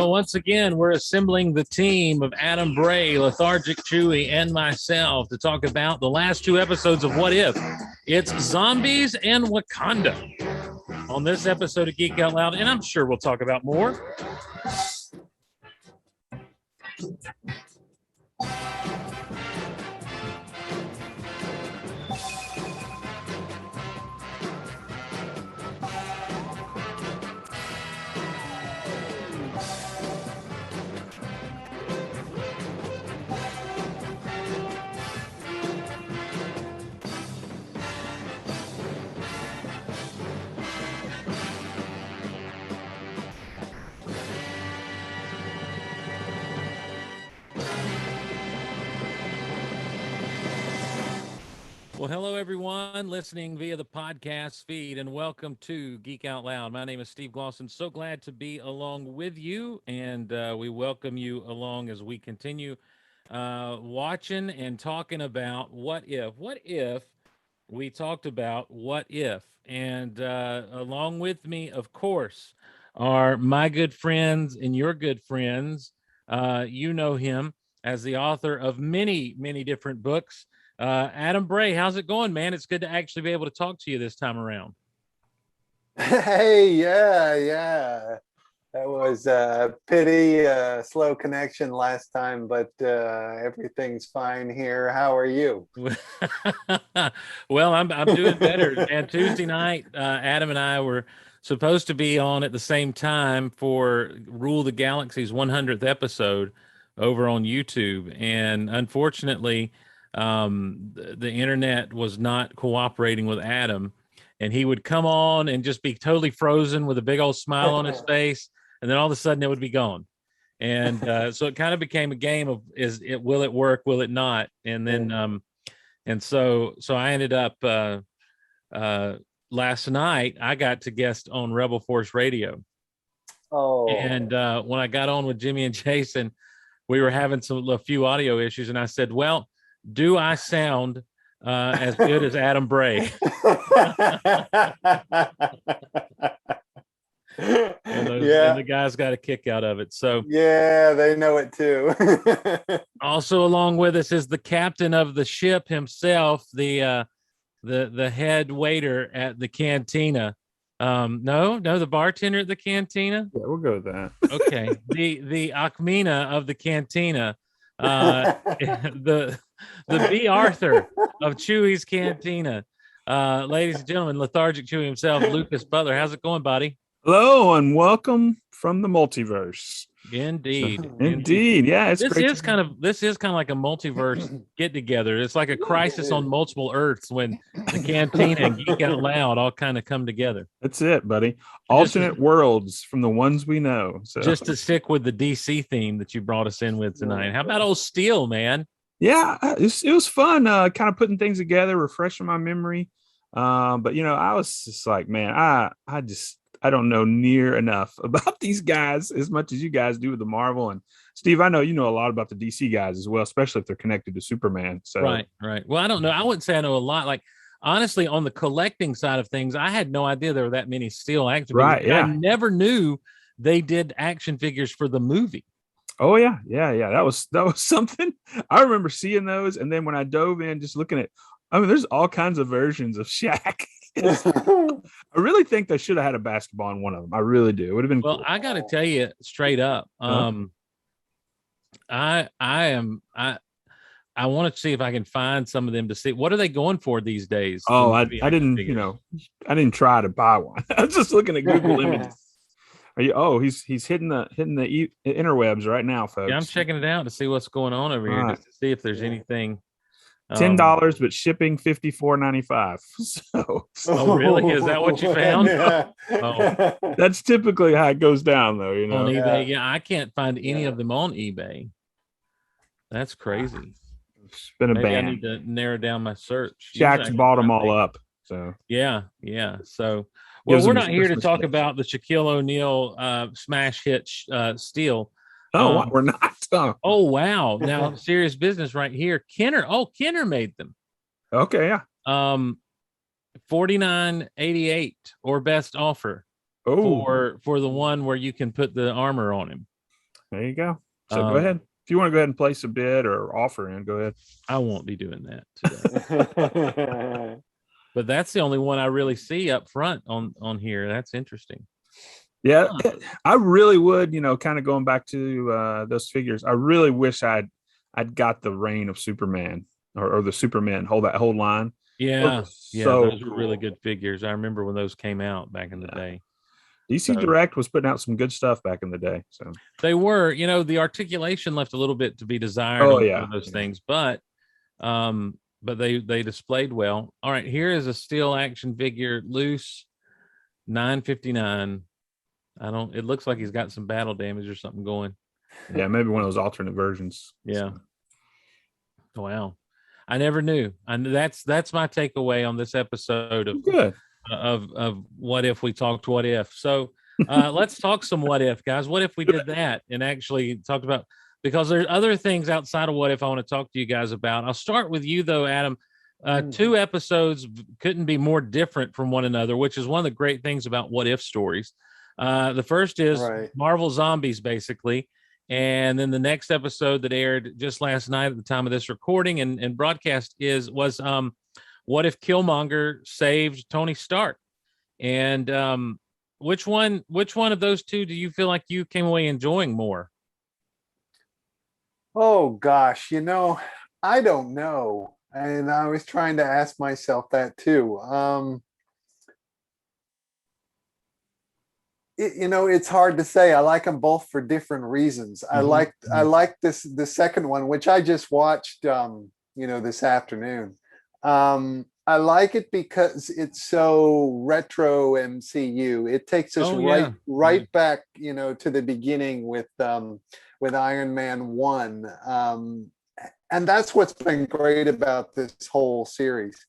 Well, once again, we're assembling the team of Adam Bray, Lethargic Chewy, and myself to talk about the last two episodes of What If. It's zombies and Wakanda on this episode of Geek Out Loud, and I'm sure we'll talk about more. Well, hello, everyone listening via the podcast feed, and welcome to Geek Out Loud. My name is Steve Glosson. So glad to be along with you, and we welcome you along as we continue watching and talking about What If. What if we talked about What If? And along with me, of course, are my good friends and your good friends. You know him as the author of many, many different books. Adam Bray, how's it going, man? It's good to actually be able to talk to you this time around. Hey, yeah. That was a pity, slow connection last time, but everything's fine here. How are you? Well, I'm doing better. And Tuesday night, Adam and I were supposed to be on at the same time for Rule the Galaxy's 100th episode over on YouTube, and unfortunately, the internet was not cooperating with Adam, and he would come on and just be totally frozen with a big old smile on his face, and then all of a sudden it would be gone. And so it kind of became a game of will it work, will it not? And then and so I ended up last night I got to guest on Rebel Force Radio. And when I got on with Jimmy and Jason, we were having a few audio issues, and I said, well, do I sound as good as Adam Bray? and the guys got a kick out of it. So yeah, they know it too. Also along with us is the captain of the ship himself, the head waiter at the cantina. No, the bartender at the cantina. Yeah, we'll go with that. Okay, the Akmina of the cantina. The B. Arthur of Chewy's Cantina. Ladies and gentlemen, Lethargic Chewy himself, Lucas Butler. How's it going, buddy? Hello, and welcome from the multiverse. Indeed. Yeah, it's this is kind of like a multiverse get together. It's like a crisis on multiple Earths when the Cantina and Geek Out Loud all kind of come together. That's it, buddy. Alternate worlds from the ones we know. So just to stick with the DC theme that you brought us in with tonight. How about old Steel, man? Yeah, it was fun. Kind of putting things together, refreshing my memory. But I was just like, man, I don't know near enough about these guys as much as you guys do with the Marvel. And Steve, I know you know a lot about the DC guys as well, especially if they're connected to Superman. So right. Well, I don't know. I wouldn't say I know a lot. Like, honestly, on the collecting side of things, I had no idea there were that many Steel action figures. Right. Yeah. I never knew they did action figures for the movie. Oh yeah. That was something. I remember seeing those, and then when I dove in, just looking at, there's all kinds of versions of Shaq. I really think they should have had a basketball in one of them. I really do. It would have been cool. I got to tell you straight up. I want to see if I can find some of them to see what are they going for these days. I didn't, I didn't try to buy one. I was just looking at Google images. He's hitting the interwebs right now, folks. Yeah, I'm checking it out to see what's going on over here, just to see if there's anything. $10, but shipping $54.95. So, oh really? Is that what you found? Yeah. Oh, that's typically how it goes down, though. On eBay, yeah, I can't find any of them on eBay. That's crazy. It's been a Maybe ban. I need to narrow down my search. Shaq's bought them all up. So yeah. So, well, we're not here to talk about the Shaquille O'Neal smash hit Steel. We're not. Oh wow! Now serious business right here. Kenner made them. Okay, yeah. $49.88 or best offer. For the one where you can put the armor on him. There you go. So go Um, ahead. If you want to go ahead and place a bid or offer in, go ahead. I won't be doing that today. But that's the only one I really see up front on here. That's interesting. Yeah, Huh. I really would, kind of going back to those figures. I really wish I'd got the reign of Superman or the Superman whole line. Those Yeah, are yeah, so those were really cool. good figures. I remember when those came out back in the Yeah. day. DC So Direct was putting out some good stuff back in the day. So they were, the articulation left a little bit to be desired oh on some yeah. of those Yeah. things, but they displayed well. All right, here is a steel action figure, loose, 959. It looks like he's got some battle damage or something going. Yeah, maybe one of those alternate versions. Yeah. So, Wow. I never knew. And that's my takeaway on this episode good. of what if we talked what if. So let's talk some what if, guys. What if we did that and actually talked about, because there's other things outside of what if I want to talk to you guys about. I'll start with you though, Adam. Two episodes couldn't be more different from one another, which is one of the great things about what if stories. The first is Right. Marvel Zombies, basically. And then the next episode that aired just last night at the time of this recording and broadcast was what if Killmonger saved Tony Stark? And which one of those two do you feel like you came away enjoying more? Oh gosh, I don't know. And I was trying to ask myself that too. It's hard to say. I like them both for different reasons. I like the second one, which I just watched this afternoon. I like it because it's so retro MCU. It takes us right back, to the beginning with Iron Man 1. And that's what's been great about this whole series.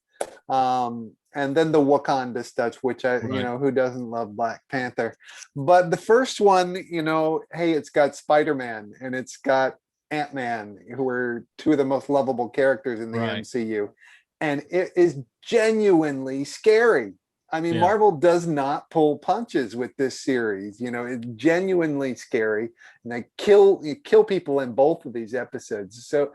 And then the Wakanda stuff, which who doesn't love Black Panther? But the first one, hey, it's got Spider-Man and it's got Ant-Man, who are two of the most lovable characters in the MCU. And it is genuinely scary. I mean, Marvel does not pull punches with this series. It's genuinely scary. And they kill people in both of these episodes. So,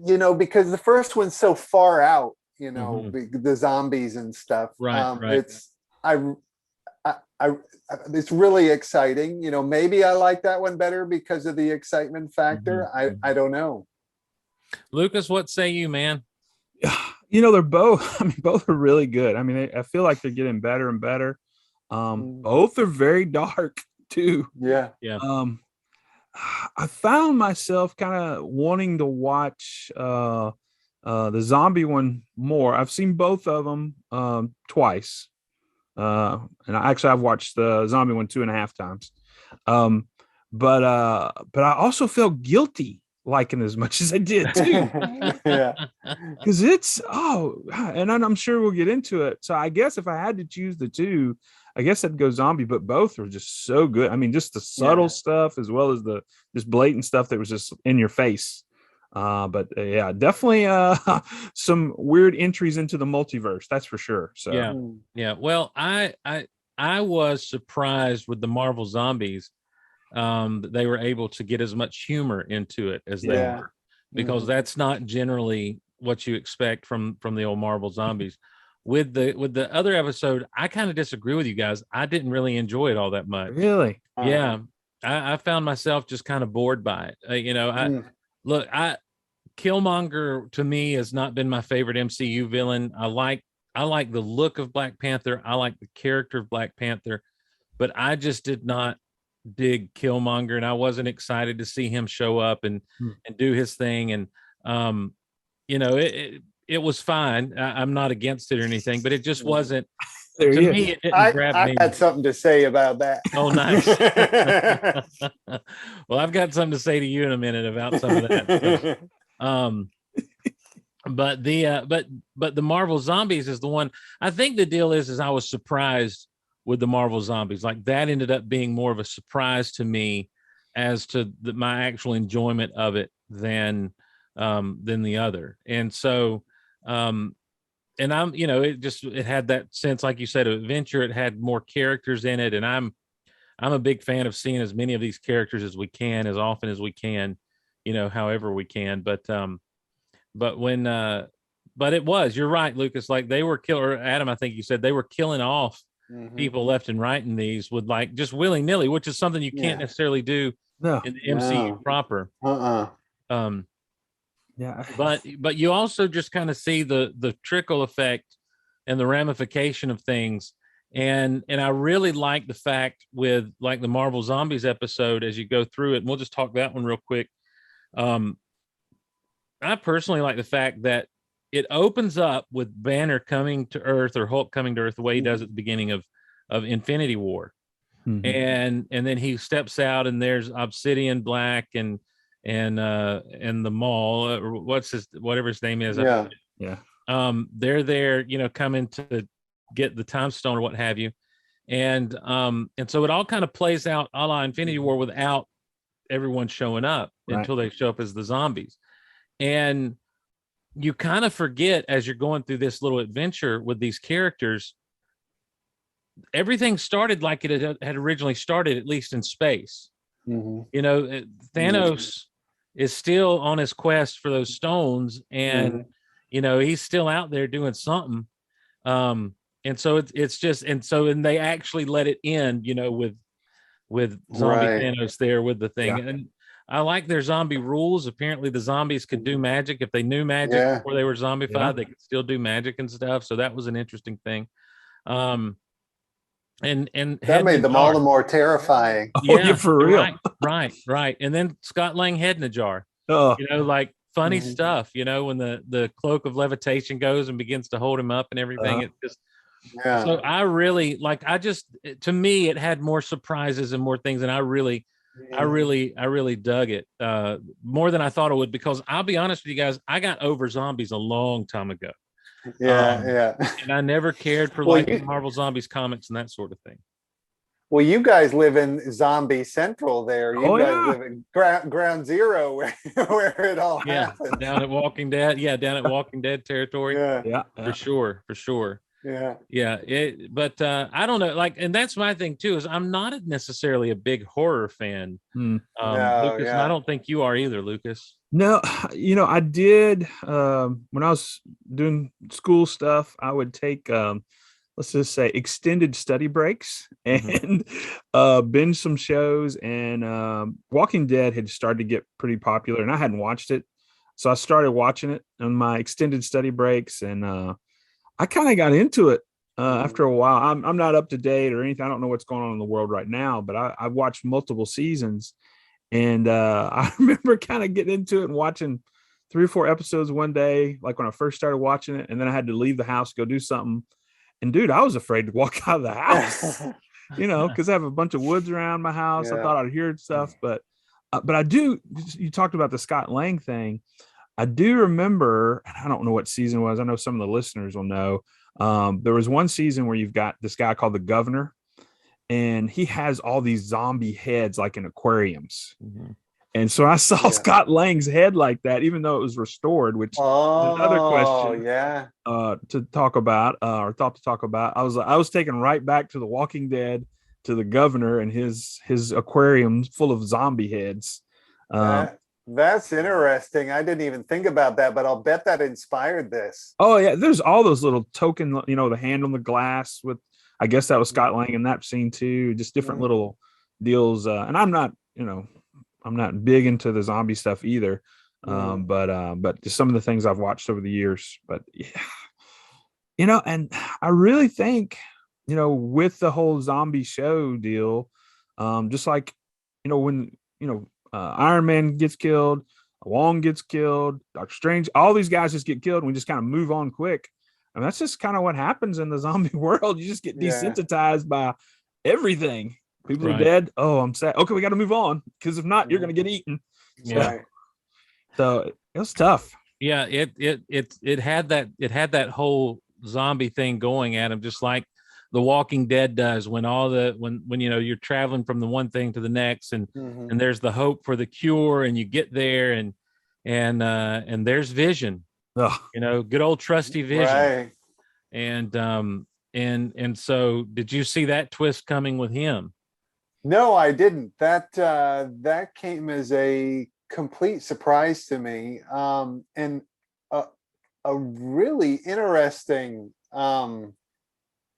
because the first one's so far out, the zombies and stuff. Right. It's really exciting. Maybe I like that one better because of the excitement factor. I don't know. Lucas, what say you, man? They're both. I mean, both are really good. I mean, I feel like they're getting better and better. Both are very dark too. Yeah. I found myself kind of wanting to watch the zombie one more. I've seen both of them twice, and I've watched the zombie one 2.5 times. But I also felt guilty liking as much as I did too. Yeah, because and I'm sure we'll get into it. So I guess if I had to choose the two, I guess I'd go zombie, but both are just so good. I mean, just the subtle stuff as well as the just blatant stuff that was just in your face. But definitely some weird entries into the multiverse, that's for sure. So yeah. Well, I was surprised with the Marvel Zombies that they were able to get as much humor into it as they were, because that's not generally what you expect from the old Marvel Zombies. With the other episode, I kind of disagree with you guys. I didn't really enjoy it all that much. Really? Yeah. I found myself just kind of bored by it. Killmonger to me has not been my favorite MCU villain. I like the look of Black Panther. I like the character of Black Panther, but I just did not dig Killmonger, and I wasn't excited to see him show up and do his thing. And it was fine. I'm not against it or anything, but it just wasn't. To me, it didn't grab me. I had something to say about that. Oh, nice. Well, I've got something to say to you in a minute about some of that. But the Marvel Zombies is the one. I think the deal is I was surprised with the Marvel Zombies. Like, that ended up being more of a surprise to me as to my actual enjoyment of it than the other. And so, and I'm, it had that sense, like you said, of adventure. It had more characters in it, and I'm a big fan of seeing as many of these characters as we can, as often as we can, however we can. But when but it was, you're right, Lucas, like they were or Adam, I think you said they were killing off people left and right in these with like just willy-nilly, which is something you can't necessarily do No. in the MCU proper. Um Yeah. but you also just kind of see the trickle effect and the ramification of things. And I really like the fact with like the Marvel Zombies episode, as you go through it, and we'll just talk that one real quick. I personally like the fact that it opens up with Banner coming to Earth, or Hulk coming to Earth, the way he does at the beginning of Infinity War. And then he steps out and there's Obsidian Black and the Maul, whatever his name is. Yeah. They're there, coming to get the time stone or what have you. And so it all kind of plays out a la Infinity War without everyone showing up until they show up as the zombies. And you kind of forget as you're going through this little adventure with these characters, everything started like it had originally started, at least in space. Thanos is still on his quest for those stones, and he's still out there doing something. And so it's just, and they actually let it end, with zombie Thanos there with the thing. And I like their zombie rules. Apparently the zombies could do magic. If they knew magic before they were zombified, they could still do magic and stuff. So that was an interesting thing. And that made them all the more terrifying. For real. Right. And then Scott Lang, head in a jar. Like funny stuff, when the cloak of levitation goes and begins to hold him up and everything. It's just, so I really to me, it had more surprises and more things. And I really dug it more than I thought it would, because I'll be honest with you guys, I got over zombies a long time ago. And I never cared for Marvel Zombies comics and that sort of thing. Well, you guys live in Zombie Central there. You guys live in ground zero where it all happened. Down at Walking Dead. Yeah, down at Walking Dead territory. For sure. But I don't know, and that's my thing too, is I'm not necessarily a big horror fan. Lucas, and I don't think you are either, Lucas. No, I did when I was doing school stuff, I would take let's just say extended study breaks and binge some shows, and Walking Dead had started to get pretty popular and I hadn't watched it. So I started watching it on my extended study breaks, and I kind of got into it after a while. I'm not up to date or anything. I don't know what's going on in the world right now, but I watched multiple seasons, and I remember kind of getting into it and watching 3 or 4 episodes one day, like when I first started watching it, and then I had to leave the house, go do something. And dude, I was afraid to walk out of the house, because I have a bunch of woods around my house. I thought I'd hear stuff, but I do. You talked about the Scott Lang thing. I do remember, and I don't know what season it was. I know some of the listeners will know. There was one season where you've got this guy called the Governor, and he has all these zombie heads like in aquariums. And so I saw Scott Lang's head like that, even though it was restored, which is another question to talk about, or thought to talk about. I was taken right back to the Walking Dead, to the Governor and his aquarium full of zombie heads. That's interesting. I didn't even think about that, but I'll bet that inspired this. Oh yeah, there's all those little token, the hand on the glass with, I guess that was Scott Lang in that scene too. Just different little deals. And I'm not big into the zombie stuff either. But just some of the things I've watched over the years. But yeah, and I really think, with the whole zombie show deal, just like, when, Iron Man gets killed, Wong gets killed, Doctor Strange, all these guys just get killed, and we just kind of move on quick. And that's just kind of what happens in the zombie world. You just get desensitized by everything. People are dead. Oh, I'm sad. Okay, we got to move on, because if not, you're going to get eaten. So it was tough. Yeah, it had that whole zombie thing going at him, just like The Walking Dead does, when you're traveling from the one thing to the next, and there's the hope for the cure, and you get there, and there's Vision, good old trusty Vision, and so did you see that twist coming with him? No, I didn't. That came as a complete surprise to me, and a, a really interesting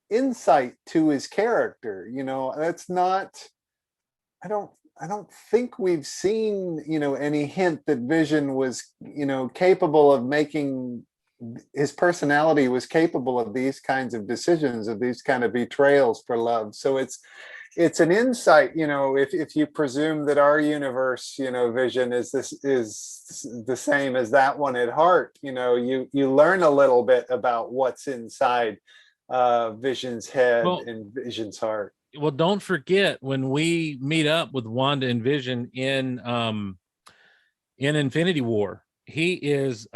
insight to his character. That's not. I don't. I don't think we've seen any hint that Vision was capable of making his personality was capable of these kinds of decisions, of these kind of betrayals for love. So it's an insight, if you presume that our universe, Vision is the same as that one at heart, you learn a little bit about what's inside Vision's head and Vision's heart. Well, don't forget when we meet up with Wanda and Vision in Infinity War, he's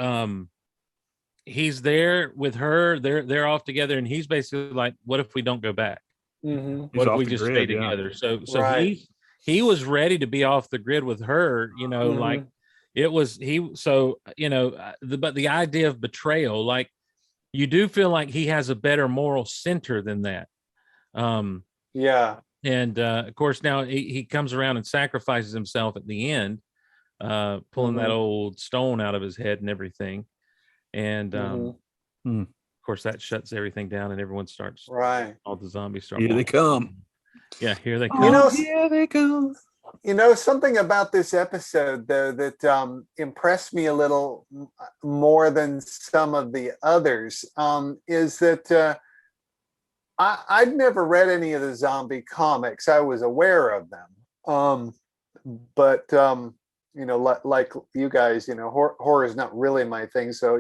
there with her. They're off together, and he's basically like, "What if we don't go back? Mm-hmm. What if we just stay together?" So right. he was ready to be off the grid with her. Mm-hmm. Like it was he. So but the idea of betrayal, like you do feel like he has a better moral center than that. Yeah. And of course, now he comes around and sacrifices himself at the end, pulling that old stone out of his head and everything. And of course, that shuts everything down and everyone starts. Right. All the zombies start. Here they come. Yeah, here they come. Here they come. Something about this episode, though, that impressed me a little more than some of the others, is that I'd never read any of the zombie comics. I was aware of them. But like you guys, horror is not really my thing. So,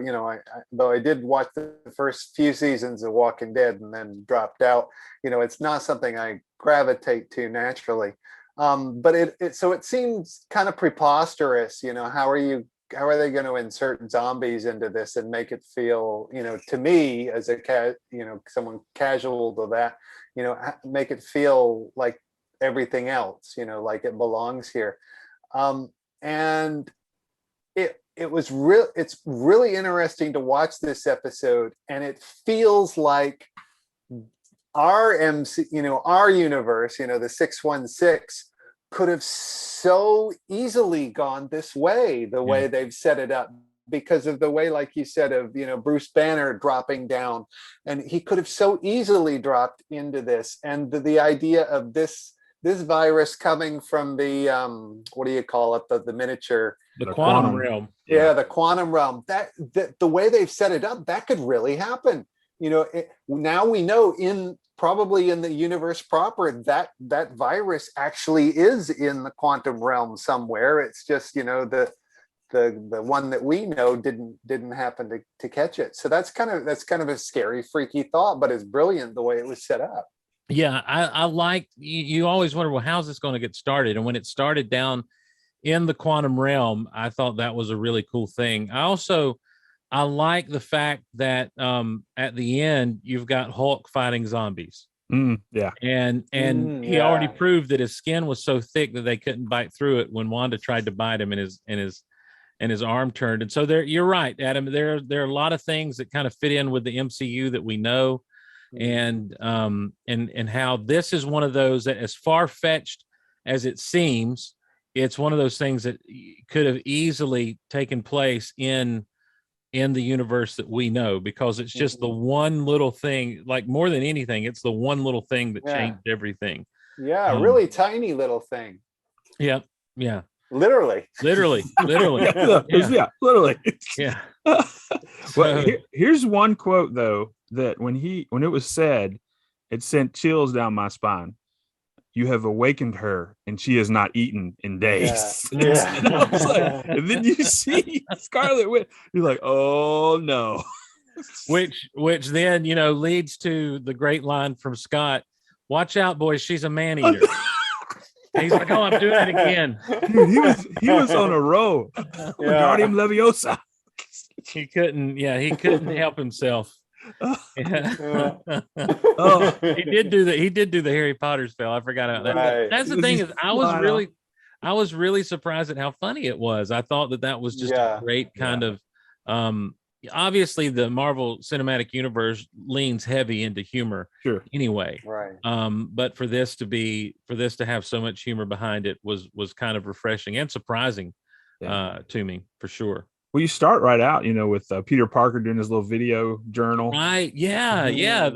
though I did watch the first few seasons of Walking Dead and then dropped out, it's not something I gravitate to naturally. But it seems kind of preposterous, how are they going to insert zombies into this and make it feel, to me as someone casual to that, make it feel like everything else, like it belongs here. And it's really interesting to watch this episode, and it feels like our our universe, the 616 could have so easily gone this way, the way they've set it up, because of the way, like you said, of Bruce Banner dropping down, and he could have so easily dropped into this, and the idea of this virus coming from the what do you call it, the miniature, the quantum realm. Yeah, the quantum realm. That the way they've set it up, that could really happen. Now we know probably in the universe proper that virus actually is in the quantum realm somewhere. It's just the one that we know didn't happen to catch it. So that's kind of a scary, freaky thought, but it's brilliant the way it was set up. Yeah, I like you always wonder, well, how's this going to get started? And when it started down in the quantum realm, I thought that was a really cool thing. I like the fact that at the end you've got Hulk fighting zombies. Yeah. And he already proved that his skin was so thick that they couldn't bite through it when Wanda tried to bite him and his arm turned. And so you're right, Adam. There are a lot of things that kind of fit in with the MCU that we know. And how this is one of those that, as far-fetched as it seems, it's one of those things that could have easily taken place in the universe that we know, because it's just the one little thing, like more than anything, it's the one little thing that changed everything. Yeah, really tiny little thing. Yeah. Literally. Literally. Yeah, literally. Yeah. Well, here's one quote though, that when it was said, it sent chills down my spine. You have awakened her, and she has not eaten in days. Yeah. And then you see Scarlet Witch. You're like, oh no. Which then leads to the great line from Scott. Watch out, boys! She's a man eater. He's like, oh, I'm doing it again. Dude, he was on a roll. Wingardium Leviosa. He couldn't help himself. He did do the Harry Potter spell. I forgot about that. Right. That's the thing, is I was really surprised at how funny it was. I thought that was just a great kind of obviously the Marvel Cinematic Universe leans heavy into humor Sure. anyway. Right. But for this to have so much humor behind it was kind of refreshing and surprising to me, for sure. Well, you start right out, with Peter Parker doing his little video journal. Right. Yeah. Yeah.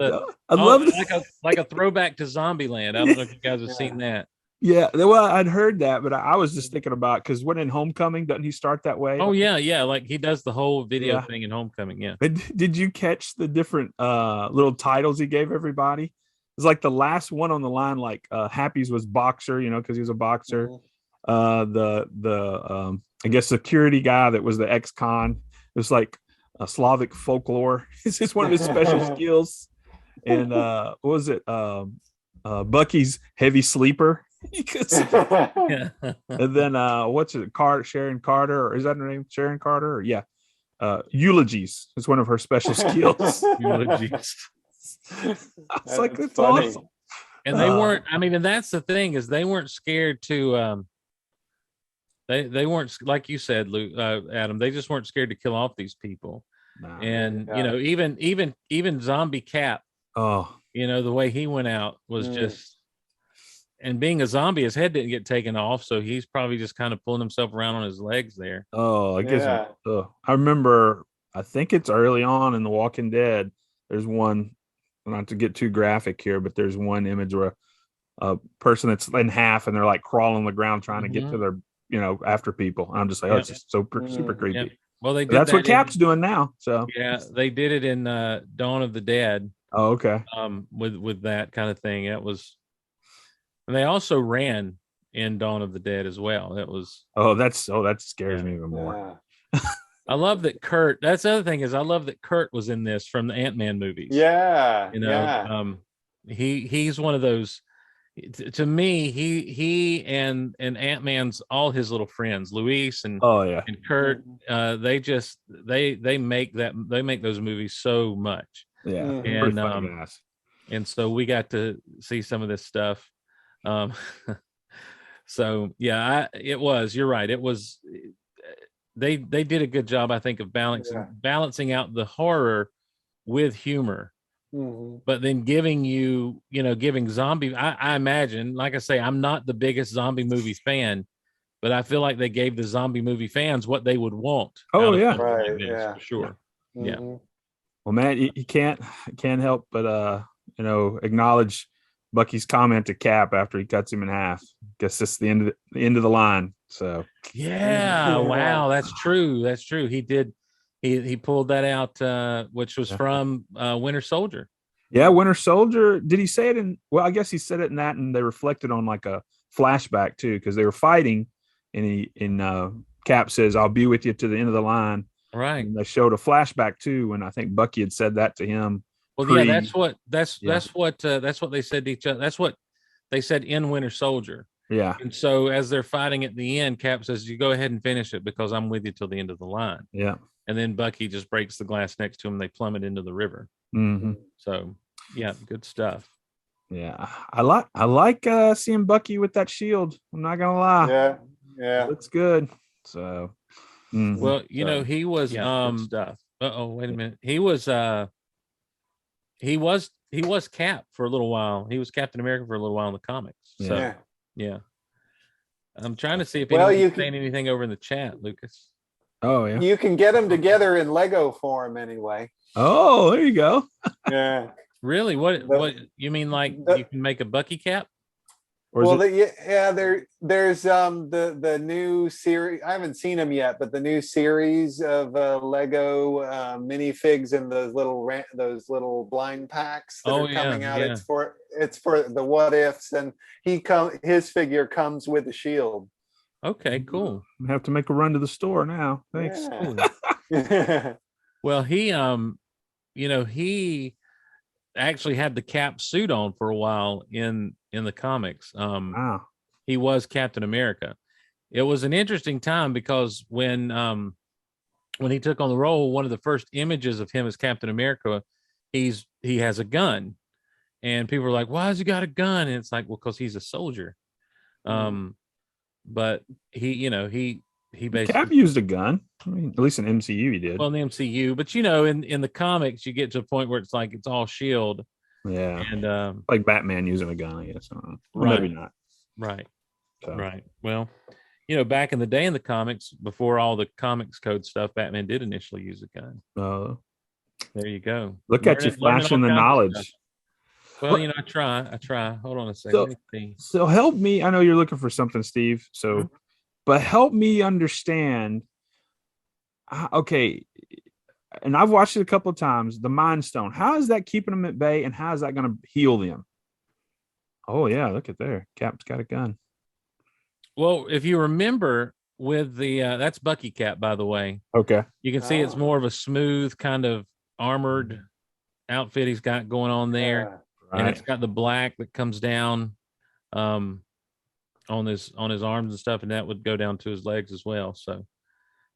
I love it. Like a throwback to Zombieland. I don't know if you guys have seen that. Yeah, well, I'd heard that, but I was just thinking about, because when in Homecoming, doesn't he start that way? Oh yeah, yeah. Like he does the whole video thing in Homecoming. Yeah. But did you catch the different little titles he gave everybody? It's like the last one on the line, like Happy's was boxer, because he was a boxer. The I guess security guy that was the ex-con. It was like a Slavic folklore. It's just one of his special skills. And what was it? Bucky's heavy sleeper. Yeah. And then what's it? Sharon Carter, or is that her name? Sharon Carter? Or, yeah. Eulogies is one of her special skills. Eulogies. It's like, that's funny. Awesome. And they weren't. I mean, and that's the thing, is they weren't scared to. They weren't, like you said, Luke, Adam. They just weren't scared to kill off these people. Nah, and even Zombie Cap. Oh, the way he went out was just. And being a zombie, his head didn't get taken off, so he's probably just kind of pulling himself around on his legs there. Oh, I guess. I remember, I think it's early on in The Walking Dead. There's one, not to get too graphic here, but there's one image where a person that's in half and they're like crawling on the ground trying to get to their, after people. And I'm just like, it's just super creepy. Yeah. Well, that's what Cap's doing now. So yeah, they did it in Dawn of the Dead. Oh, okay. With that kind of thing, it was. And they also ran in Dawn of the Dead as well. That was that scares me even more. Yeah. I love that Kurt. That's the other thing, is I love that Kurt was in this from the Ant-Man movies. Yeah, he's one of those. To me, he and Ant-Man's all his little friends, Luis and and Kurt. They make those movies so much. Yeah, and so we got to see some of this stuff. So yeah, you're right. It was, they did a good job, I think, of balancing out the horror with humor, but then giving zombie. I imagine, like I say, I'm not the biggest zombie movie fan, but I feel like they gave the zombie movie fans what they would want. Oh yeah, right. Like this, for sure. Yeah. Well, man, you can't help but acknowledge Bucky's comment to Cap after he cuts him in half. Guess that's the end of the line. So yeah, wow, that's true. That's true. He did. He pulled that out, which was from Winter Soldier. Yeah, Winter Soldier. Did he say it in? Well, I guess he said it in that, and they reflected on like a flashback too, because they were fighting, and Cap says, "I'll be with you to the end of the line." Right. And they showed a flashback too, and I think Bucky had said that to him. Well, yeah, that's what they said to each other. That's what they said in Winter Soldier. Yeah. And so as they're fighting at the end, Cap says, "You go ahead and finish it because I'm with you till the end of the line." Yeah. And then Bucky just breaks the glass next to him. They plummet into the river. Mm-hmm. So yeah, good stuff. Yeah, I like seeing Bucky with that shield. I'm not gonna lie. Yeah, it looks good. So, well, he was good stuff. Wait a minute. He was Cap for a little while. He was Captain America for a little while in the comics. So yeah. I'm trying to see if anyone's saying anything over in the chat, Lucas. Oh yeah. You can get them together in Lego form anyway. Oh, there you go. Yeah. Really? What you mean? Like you can make a Bucky cap? There's the new series. I haven't seen them yet, but the new series of Lego minifigs and those little blind packs that are coming out. Yeah. It's for the what ifs, and his figure comes with a shield. Okay, cool. I have to make a run to the store now. Thanks. Yeah. Well, he actually had the Cap suit on for a while in the comics. Wow. He was Captain America. It was an interesting time because when he took on the role, one of the first images of him as Captain America, he has a gun, and people were like, "Why has he got a gun?" And it's like, well, because he's a soldier. But he he Cap basically, used a gun. I mean, at least in MCU he did. well, in the MCU, but in the comics, you get to a point where it's like it's all shield, Yeah, and like Batman using a gun, I guess. Well, right, maybe not. right, So. right. Well, back in the day in the comics, before all the comics code stuff, Batman did initially use a gun. There you go. Look at you Learning flashing all the kinds of stuff. knowledge. Well, I try. Hold on a second. Let me see. So help me. I know you're looking for something, Steve. So, Mhm. but help me understand. Okay, and I've watched it a couple of times. The Mind Stone. How is that keeping them at bay, and how is that going to heal them? Oh yeah, look at there. Cap's got a gun. Well, if you remember with the that's Bucky Cap, by the way. Okay. You can see it's more of a smooth kind of armored outfit he's got going on there. Right. And it's got the black that comes down on his arms and stuff, and that would go down to his legs as well. So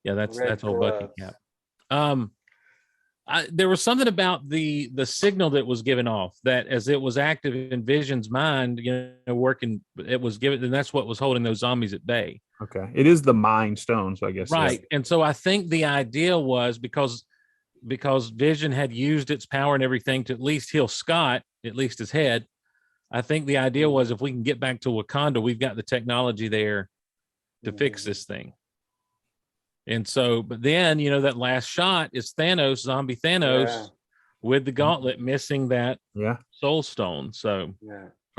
yeah, that's old Bucky Cap. There was something about the signal that was given off that as it was active in Vision's mind, working, it was given, and that's what was holding those zombies at bay. Okay. It is the Mind Stone, so I guess. Right. Yeah. And so I think the idea was because Vision had used its power and everything to at least heal Scott, at least his head. I think the idea was if we can get back to Wakanda, we've got the technology there to fix this thing. And so, but then, that last shot is Thanos, zombie Thanos, with the gauntlet missing that soul stone. So,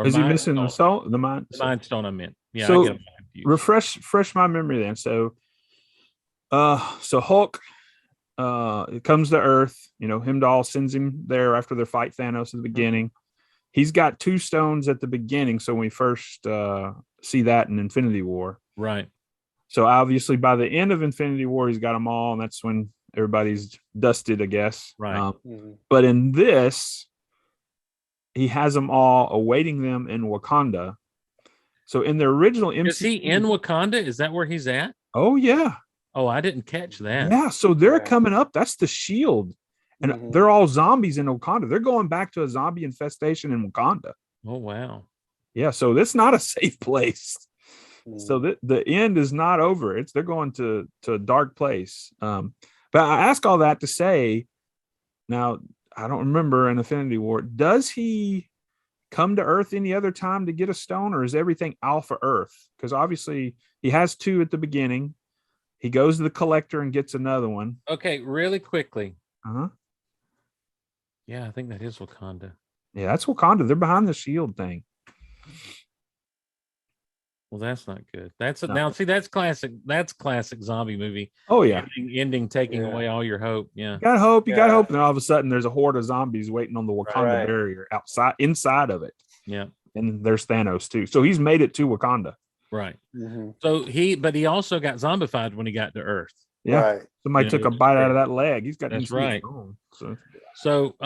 is he missing the soul? The Mind Stone, I meant. Yeah. So I get confused. refresh my memory then. So Hulk it comes to Earth. Heimdall sends him there after their fight Thanos at the beginning. He's got 2 stones at the beginning. So when we first see that in Infinity War. Right. So obviously by the end of Infinity War, he's got them all. And that's when everybody's dusted, I guess. Right. But in this, he has them all awaiting them in Wakanda. So in the original MCU. Is he in Wakanda? Is that where he's at? Oh, yeah. Oh, I didn't catch that. Yeah, so they're coming up. That's the shield. And they're all zombies in Wakanda. They're going back to a zombie infestation in Wakanda. Oh, wow. Yeah, so it's not a safe place. So the end is not over. They're going to a dark place. But I ask all that to say, now, I don't remember in Infinity War, does he come to Earth any other time to get a stone, or is everything Alpha Earth? Because obviously he has 2 at the beginning. He goes to the collector and gets another one. Okay, really quickly. Uh-huh. Yeah, I think that is Wakanda. Yeah, that's Wakanda. They're behind the shield thing. Well, that's not good. Now see, that's classic. That's classic zombie movie. Oh yeah, ending taking away all your hope. Yeah, you got hope. And then all of a sudden, there's a horde of zombies waiting on the Wakanda barrier inside of it. Yeah, and there's Thanos too. So he's made it to Wakanda. Right. So he also got zombified when he got to Earth. Yeah, somebody took a bite out of that leg. He's got. That's right. So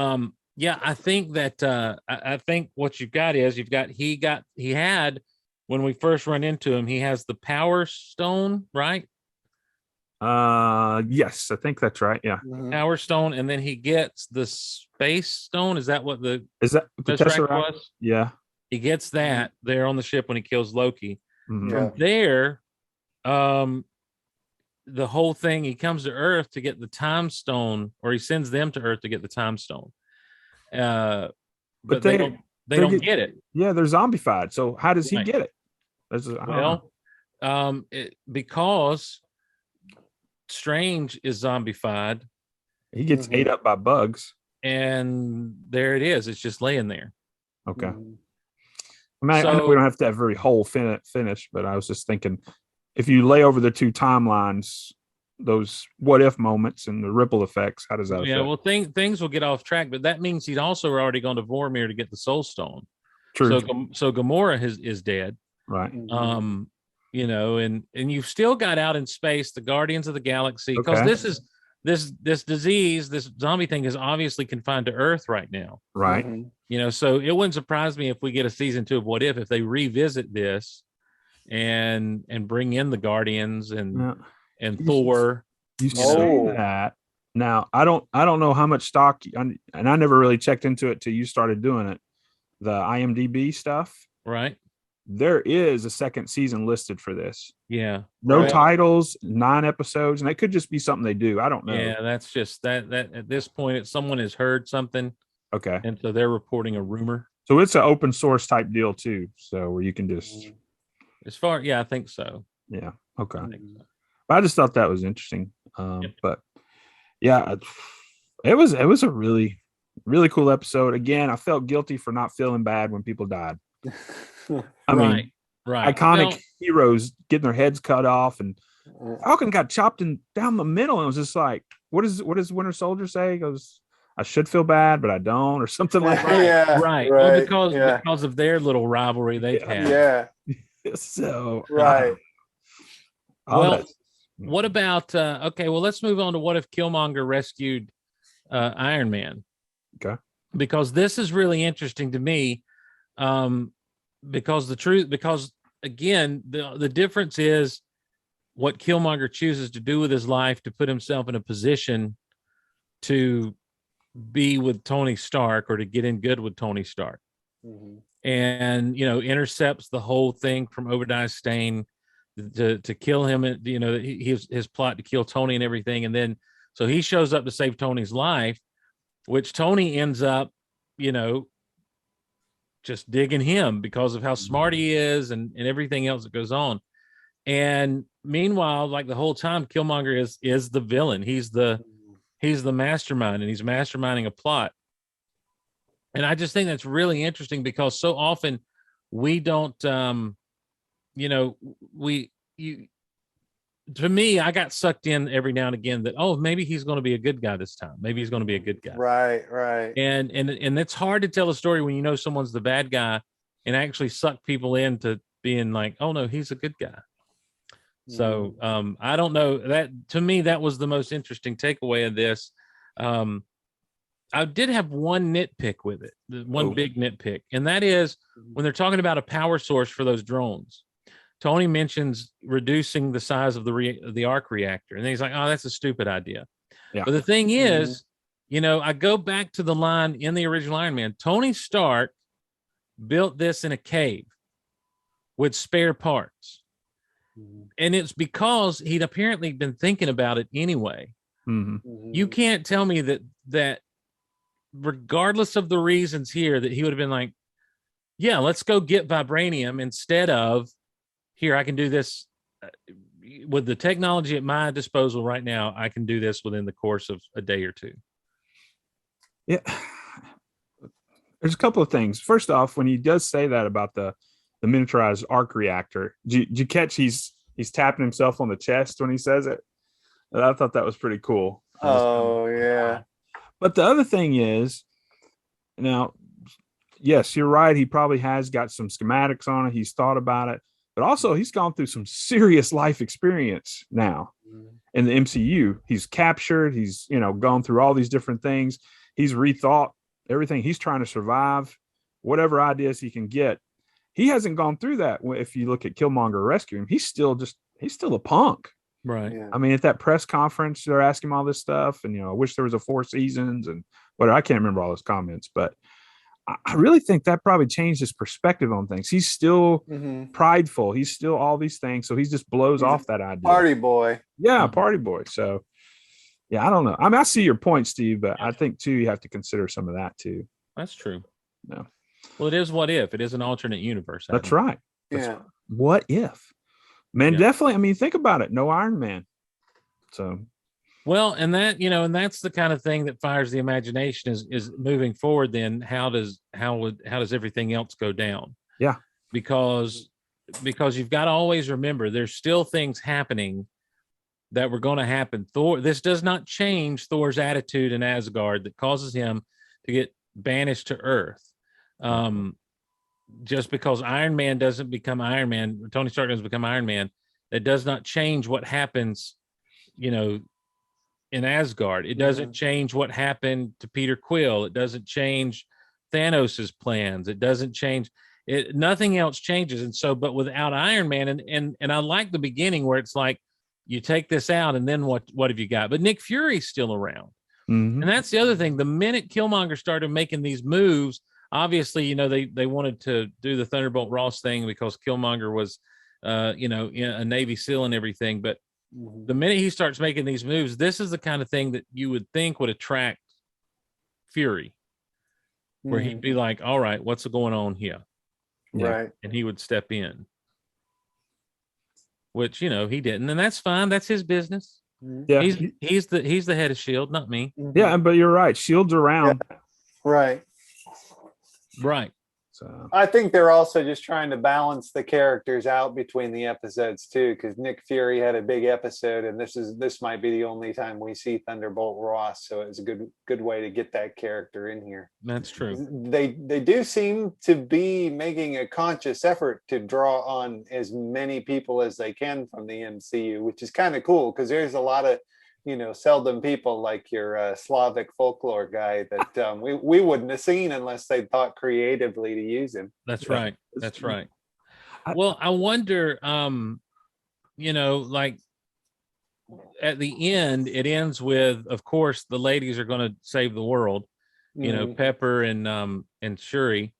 yeah, I think that I think what you've got is he had. When we first run into him, he has the Power Stone, right? Yes, I think that's right. Yeah, Power Stone, and then he gets the Space Stone. Is that what the Tesseract was? Yeah, he gets that there on the ship when he kills Loki. Mm-hmm. From there, the whole thing, he comes to Earth to get the Time Stone, or he sends them to Earth to get the Time Stone. But they don't get it. Yeah, they're zombified. So how does he get it? Because Strange is zombified. He gets ate up by bugs. And there it is. It's just laying there. Okay. I mean, I know we don't have to have very whole finish, but I was just thinking, if you lay over the 2 timelines, those what if moments and the ripple effects, how does that affect? Yeah, well, things will get off track, but that means he's also already gone to Vormir to get the Soul Stone. True. So Gamora is dead. Right. And you've still got out in space the Guardians of the Galaxy, because this disease, this zombie thing is obviously confined to Earth right now. Right. So it wouldn't surprise me if we get a season 2 of What If they revisit this and bring in the Guardians and Thor. You say that. Now, I don't know how much stock, and I never really checked into it till you started doing it. The IMDb stuff. Right. there is a second season listed for this. Yeah. No Right. titles, 9 episodes, and it could just be something they do. I don't know. Yeah, that's just that at this point, someone has heard something, Okay. and so they're reporting a rumor. So it's an open source type deal too. So where you can just Yeah, I think so. yeah. Okay. I think so. I just thought that was interesting. Yep. But yeah, it was a really, really cool episode. Again, I felt guilty for not feeling bad when people died. I mean, right. iconic heroes getting their heads cut off, and Falcon got chopped down the middle, and it was just like, what does Winter Soldier say? He goes, I should feel bad, but I don't, or something like that. Yeah, right. right, Well, yeah. because of their little rivalry they've had. Yeah, So right. Well, what about okay, well, let's move on to what if Killmonger rescued Iron Man? Okay. Because this is really interesting to me. Because again, the difference is what Killmonger chooses to do with his life to put himself in a position to be with Tony Stark or to get in good with Tony Stark. Mhm. And, intercepts the whole thing from Obadiah Stane to kill him. And, his plot to kill Tony and everything. And then, so he shows up to save Tony's life, which Tony ends up, just digging him because of how smart he is and everything else that goes on. And meanwhile, like the whole time, Killmonger is the villain. He's the mastermind, and he's masterminding a plot. And I just think that's really interesting because so often we don't, to me, I got sucked in every now and again that, oh, maybe he's going to be a good guy this time. Maybe he's going to be a good guy. Right. And it's hard to tell a story when you know someone's the bad guy and actually suck people into being like, oh no, he's a good guy. So I don't know, that to me, that was the most interesting takeaway of this. I did have one nitpick with it, one big nitpick, and that is when they're talking about a power source for those drones. Tony mentions reducing the size of the arc reactor, and he's like, "Oh, that's a stupid idea." Yeah. But the thing is, I go back to the line in the original Iron Man. Tony Stark built this in a cave with spare parts, and it's because he'd apparently been thinking about it anyway. Mm-hmm. You can't tell me that regardless of the reasons here, that he would have been like, "Yeah, let's go get vibranium," instead of, here, I can do this with the technology at my disposal right now. I can do this within the course of a day or two. Yeah. There's a couple of things. First off, when he does say that about the miniaturized arc reactor, did you catch he's tapping himself on the chest when he says it? I thought that was pretty cool. Yeah. But the other thing is, now, yes, you're right. He probably has got some schematics on it. He's thought about it. But also, he's gone through some serious life experience now in the MCU. He's captured. He's, gone through all these different things. He's rethought everything. He's trying to survive whatever ideas he can get. He hasn't gone through that. If you look at Killmonger rescuing him, he's still a punk. Right. Yeah. I mean, at that press conference, they're asking him all this stuff. And, I wish there was a 4 seasons and whatever. I can't remember all those comments, but I really think that probably changed his perspective on things. He's still prideful. He's still all these things. So he just blows off that idea. Party boy. Yeah, party boy. So, yeah, I don't know. I mean, I see your point, Steve, but I think, too, you have to consider some of that, too. That's true. No. Well, it is what if. It is an alternate universe. That's right. Yeah. What if? Man, definitely. I mean, think about it. No Iron Man. So. Well, and that, and that's the kind of thing that fires the imagination is moving forward. Then how does everything else go down? Yeah. Because you've got to always remember there's still things happening that were going to happen. This does not change Thor's attitude in Asgard that causes him to get banished to Earth. Just because Iron Man doesn't become Iron Man, Tony Stark doesn't become Iron Man, that does not change what happens, in Asgard. It doesn't change what happened to Peter Quill. It doesn't change Thanos's plans. It doesn't change it. Nothing else changes. And so, but without Iron Man, and I like the beginning where it's like, you take this out and then what have you got? But Nick Fury's still around. And that's the other thing. The minute Killmonger started making these moves, obviously, they wanted to do the Thunderbolt Ross thing because Killmonger was, a Navy SEAL and everything. But the minute he starts making these moves, this is the kind of thing that you would think would attract Fury, where he'd be like, all right, what's going on here? Right. And he would step in, which, he didn't. And that's fine. That's his business. Yeah. He's the head of S.H.I.E.L.D., not me. Yeah, but you're right. S.H.I.E.L.D.'s around. Yeah. Right. Right. So I think they're also just trying to balance the characters out between the episodes too, because Nick Fury had a big episode, and this might be the only time we see Thunderbolt Ross, so it's a good way to get that character in here. That's true. They do seem to be making a conscious effort to draw on as many people as they can from the MCU, which is kind of cool because there's a lot of seldom people like your Slavic folklore guy that we wouldn't have seen unless they thought creatively to use him. That's right. That's right. Well, I wonder, like at the end, it ends with, of course, the ladies are going to save the world. Pepper and Shuri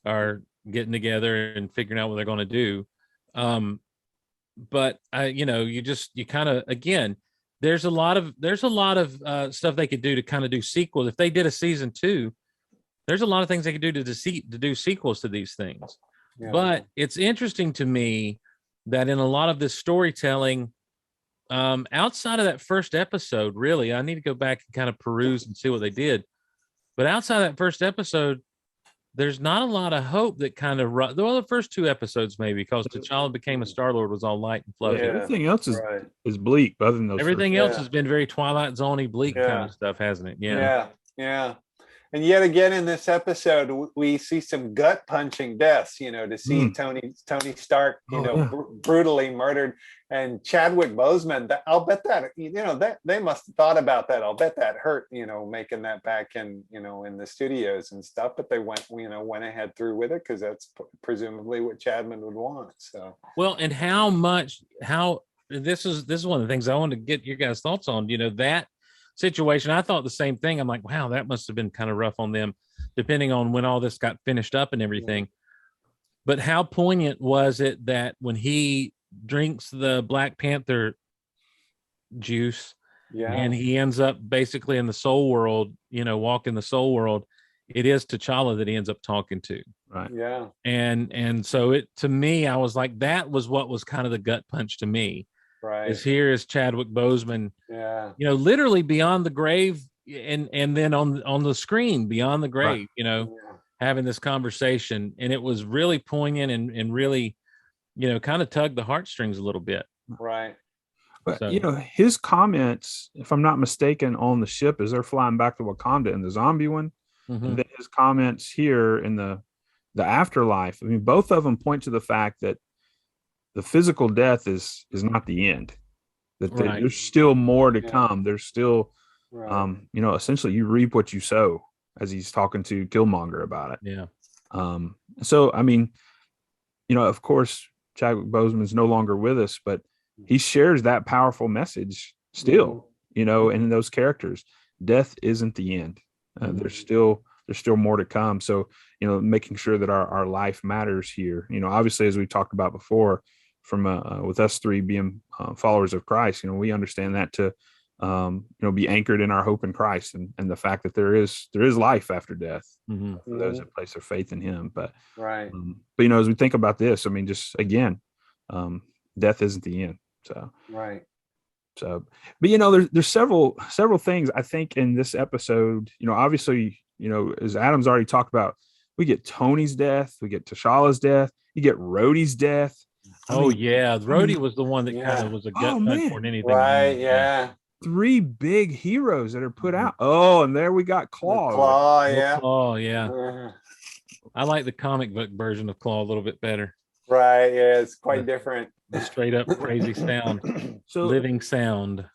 are getting together and figuring out what they're going to do. But you kind of, again, there's a lot of stuff they could do to kind of do sequels. If they did a season 2, there's a lot of things they could do to do sequels to these things. Yeah. But it's interesting to me that in a lot of this storytelling, outside of that first episode, really, I need to go back and kind of peruse and see what they did. But outside of that first episode, there's not a lot of hope that kind of the first 2 episodes maybe, because T'Challa became a Star-Lord was all light and fluffy. Yeah. Everything else is bleak, other than those. Everything else has been very Twilight Zone-y bleak kind of stuff, hasn't it? Yeah. And yet again in this episode, we see some gut punching deaths. To see Tony Stark, brutally murdered, and Chadwick Boseman. I'll bet that that they must have thought about that. I'll bet that hurt. Making that back in in the studios and stuff. But they went ahead through with it because that's presumably what Chadman would want. So well, and this is one of the things I want to get your guys' thoughts on. That situation, I thought the same thing. I'm like, wow, that must have been kind of rough on them, depending on when all this got finished up and everything. But how poignant was it that when he drinks the Black Panther juice and he ends up basically in the soul world, walking the soul world, it is T'Challa that he ends up talking to. Right. Yeah. And so to me, I was like, that was what was kind of the gut punch to me. Right. Is here is Chadwick Boseman, literally beyond the grave, and then on the screen beyond the grave, having this conversation, and it was really poignant and really, kind of tugged the heartstrings a little bit. Right. But his comments, if I'm not mistaken, on the ship as they're flying back to Wakanda in the zombie one, and then his comments here in the afterlife. I mean, both of them point to the fact that the physical death is not the end, that there's still more to come. There's still, essentially you reap what you sow, as he's talking to Killmonger about it. Yeah. So, I mean, of course, Chadwick Boseman is no longer with us, but he shares that powerful message still, in those characters. Death isn't the end. There's still more to come. So, making sure that our life matters here, obviously, as we talked about before, from with us 3 being followers of Christ, we understand that to be anchored in our hope in Christ and the fact that there is life after death for those that place their faith in Him. But but as we think about this, I mean, just again, death isn't the end. So So, but there's several things I think in this episode. Obviously, as Adam's already talked about, we get Tony's death, we get T'Challa's death, you get Rhodey's death. Rhodey was the one that kind of was a gut punch more than anything. Right, yeah. 3 big heroes that are put out. Oh, and there we got Claw. Claw, yeah. I like the comic book version of Claw a little bit better. Right, yeah, it's quite different. The straight up crazy sound, living sound.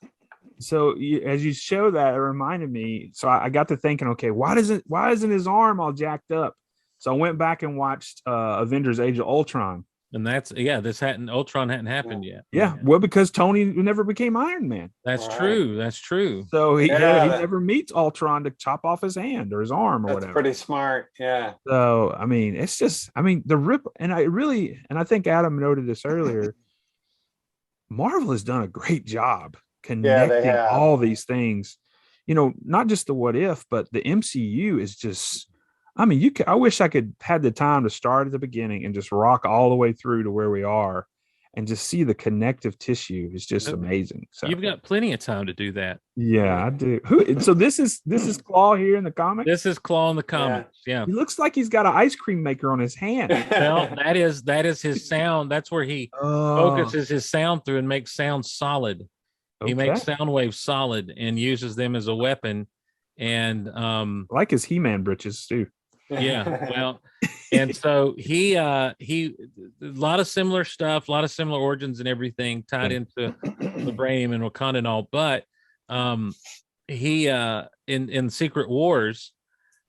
So as you show that, it reminded me. So I got to thinking, okay, why isn't his arm all jacked up? So I went back and watched Avengers: Age of Ultron. And Ultron hadn't happened yet. Yeah, well, because Tony never became Iron Man. That's true. That's true. So he never meets Ultron to chop off his hand or his arm or That's whatever. pretty smart. Yeah. So I mean, it's just, I mean, the rip, and I think Adam noted this earlier. Marvel has done a great job connecting all these things. You know, not just the what if, but the MCU is just. I mean, I wish I could had the time to start at the beginning and just rock all the way through to where we are, and just see the connective tissue. It's just amazing. So you've got plenty of time to do that. Yeah, I do. So this is Claw here in the comic. This is Claw in the comics. Yeah. He looks like he's got an ice cream maker on his hand. Well, that is his sound. That's where he focuses his sound through and makes sound solid. Okay. He makes sound waves solid and uses them as a weapon. And I like his He-Man britches too. Yeah, well, and so he a lot of similar stuff, a lot of similar origins and everything tied into vibranium and Wakanda and all, but he in Secret Wars,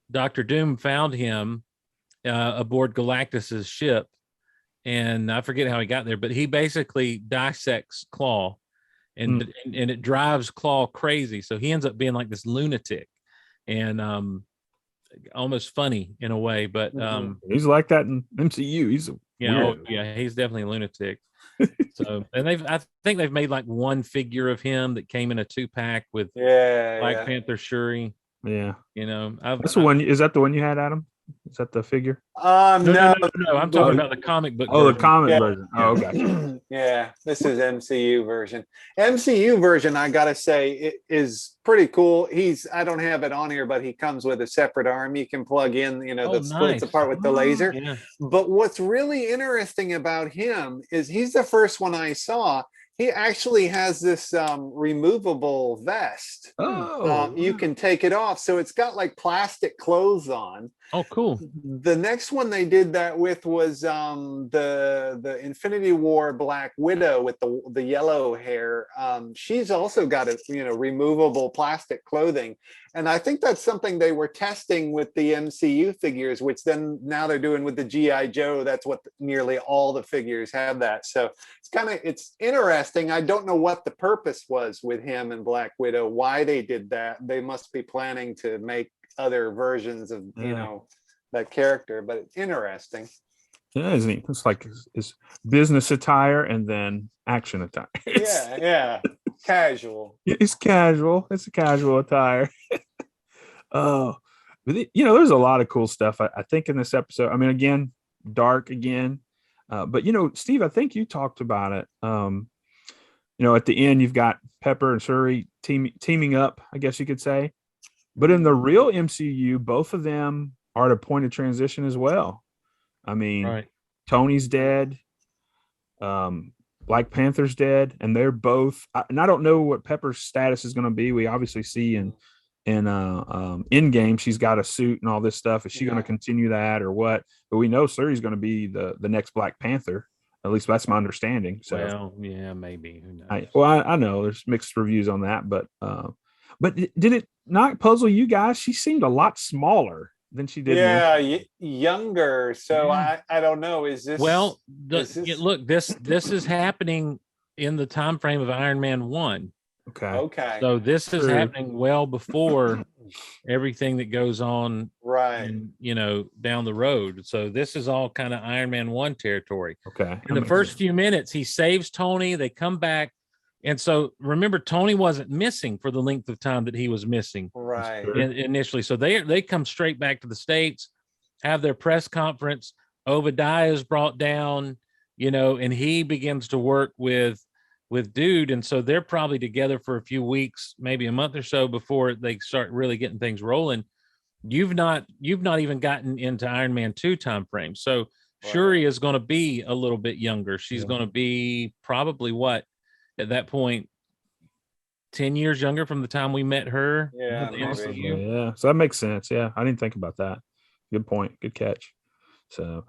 Dr. Doom found him aboard Galactus's ship, and I forget how he got there, but he basically dissects Claw, and it drives Claw crazy, so he ends up being like this lunatic, and almost funny in a way, but he's like that in MCU. He's he's definitely a lunatic. So, and I think they've made like one figure of him that came in a 2-pack with Black Panther Shuri. Yeah, you know, that's the one. Is that the one you had, Adam? Is that the figure? No. I'm talking about the comic book. The comic version. Oh, gotcha. Yeah, this is MCU version. MCU version, I gotta say, it is pretty cool. I don't have it on here, but he comes with a separate arm you can plug in, that splits apart with the laser. Yeah. But what's really interesting about him is he's the first one I saw. He actually has this removable vest. You can take it off. So it's got like plastic clothes on. Oh, cool. The next one they did that with was the Infinity War Black Widow with the yellow hair. She's also got a removable plastic clothing. And I think that's something they were testing with the MCU figures, which then now they're doing with the G.I. Joe. That's what nearly all the figures have that. So it's interesting. I don't know what the purpose was with him and Black Widow, why they did that. They must be planning to make other versions of, that character, but it's interesting. Yeah, isn't it? It's like it's business attire and then action attire. Yeah. Casual. It's casual. It's a casual attire. But there's a lot of cool stuff. I think in this episode. I mean, again, dark again. But Steve, I think you talked about it. At the end, you've got Pepper and Shuri teaming up, I guess you could say. But in the real MCU, both of them are at a point of transition as well. I mean, Tony's dead. Black Panther's dead, and they're both. And I don't know what Pepper's status is going to be. We obviously see in Endgame she's got a suit and all this stuff. Is she going to continue that or what? But we know Shuri's going to be the next Black Panther. At least that's my understanding. So, well, yeah, maybe. Who knows? I know there's mixed reviews on that, but did it not puzzle you guys? She seemed a lot smaller than she did. Yeah, younger. So I don't know. Is this look? This is happening in the time frame of Iron Man 1. Okay. So this is happening well before everything that goes on, down the road. So this is all kind of Iron Man 1 territory. Okay. In the first few minutes, he saves Tony. They come back. And so remember, Tony wasn't missing for the length of time that he was missing initially. So they come straight back to the States, have their press conference. Obadiah is brought down, and he begins to work with Dude. And so they're probably together for a few weeks, maybe a month or so before they start really getting things rolling. You've not even gotten into Iron Man 2 time frame. So Shuri is going to be a little bit younger. She's going to be probably at that point, 10 years younger from the time we met her. Yeah. So that makes sense. Yeah. I didn't think about that. Good point. Good catch. So,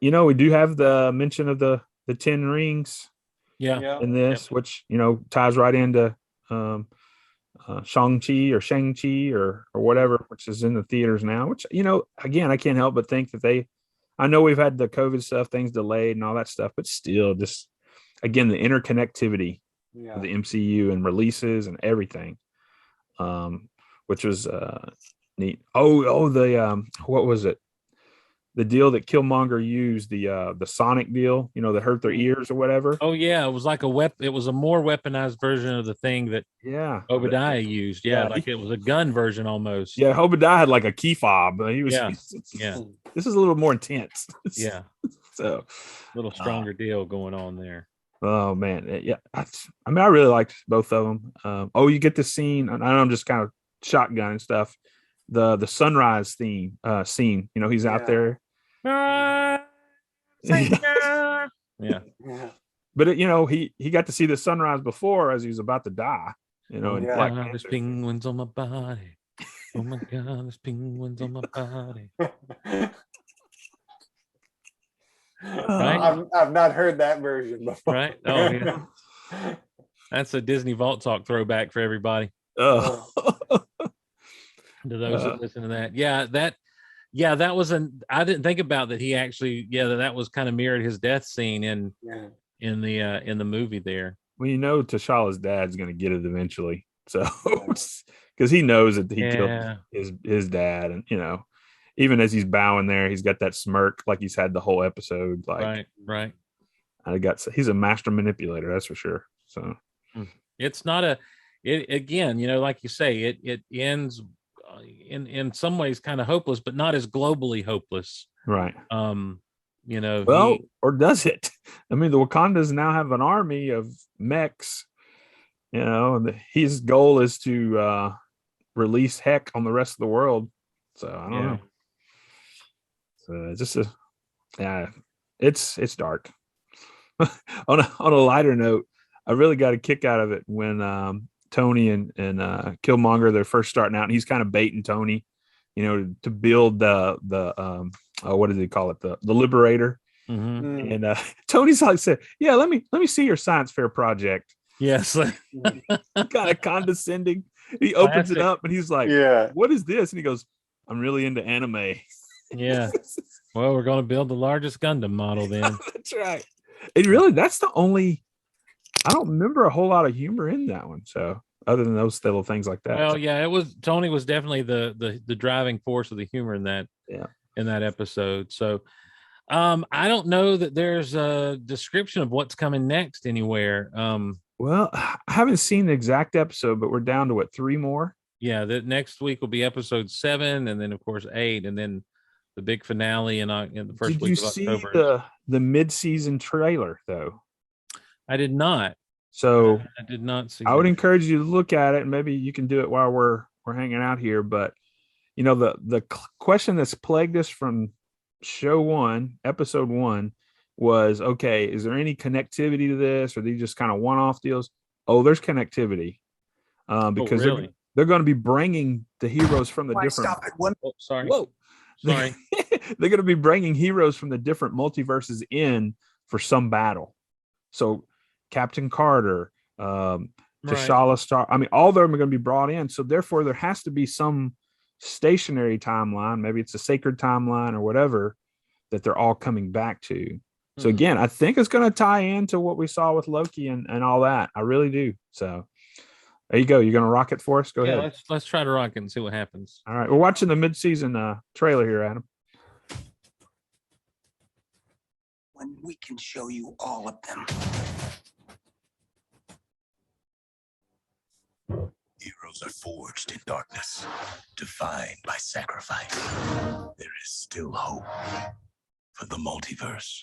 we do have the mention of the 10 rings in this, which, ties right into Shang-Chi or whatever, which is in the theaters now, which, again, I can't help but think that I know we've had the COVID stuff, things delayed and all that stuff, but still, just again, the interconnectivity of the MCU and releases and everything, which was neat. The what was it? The deal that Killmonger used, the Sonic deal, that hurt their ears or whatever. Oh yeah, it was like a it was a more weaponized version of the thing that Obadiah used. Yeah, like it was a gun version almost. Yeah, Obadiah had like a key fob. He was yeah. This is a little more intense. Yeah. So a little stronger deal going on there. Oh man, yeah. I mean, I really liked both of them. You get the scene. I know I'm just kind of shotgun and stuff. The sunrise scene. He's out there. Yeah. But he got to see the sunrise before as he was about to die. There's penguins on my body. Oh my God, there's penguins on my body. Right? I've not heard that version before. Right? Oh yeah. That's a Disney Vault Talk throwback for everybody. To those that listen to that. That was I didn't think about that. He actually, that was kind of mirrored his death scene in the movie there. Well, T'Challa's dad's going to get it eventually. So, because he knows that he killed his dad, and even as he's bowing there, he's got that smirk like he's had the whole episode. Like, right. He's a master manipulator, that's for sure. So, it's not again, like you say, it ends in some ways kind of hopeless, but not as globally hopeless. Right. Or does it? I mean, the Wakandas now have an army of mechs, and his goal is to release heck on the rest of the world. So I don't know. So it's dark. on a lighter note, I really got a kick out of it when Tony and Killmonger, they're first starting out, and he's kind of baiting Tony, to build the what do they call it, the Liberator. Mm-hmm. And Tony's like said, yeah, let me see your science fair project. Yes. Kind of condescending. He opens it up and he's like, what is this? And he goes, I'm really into anime. Yeah. Well, we're going to build the largest Gundam model then. That's right. And really, that's the only, I don't remember a whole lot of humor in that one. So other than those little things like that. Well, Tony was definitely the driving force of the humor in that episode. So I don't know that there's a description of what's coming next anywhere. Well, I haven't seen the exact episode, but we're down to 3 more. Yeah, the next week will be episode 7, and then of course 8, and then the big finale in the first week of October. Did you see the mid-season trailer though? I did not. So I did not see. I would encourage you to look at it. Maybe you can do it while we're hanging out here. But the question that's plagued us from show 1, episode 1, was, okay, is there any connectivity to this, or are these just kind of one-off deals? Oh, there's connectivity, because they're going to be bringing the heroes from the different. Stop it. Sorry. Whoa. Sorry. They're going to be bringing heroes from the different multiverses in for some battle. So Captain Carter, T'Challa, Star. I mean, all of them are going to be brought in. So therefore, there has to be some stationary timeline. Maybe it's a sacred timeline or whatever that they're all coming back to. So again, I think it's going to tie into what we saw with Loki and all that. I really do. So there you go. You're going to rock it for us? Go ahead. Let's try to rock it and see what happens. All right. We're watching the mid-season trailer here, Adam. When we can show you all of them. Heroes are forged in darkness, defined by sacrifice. There is still hope for the multiverse.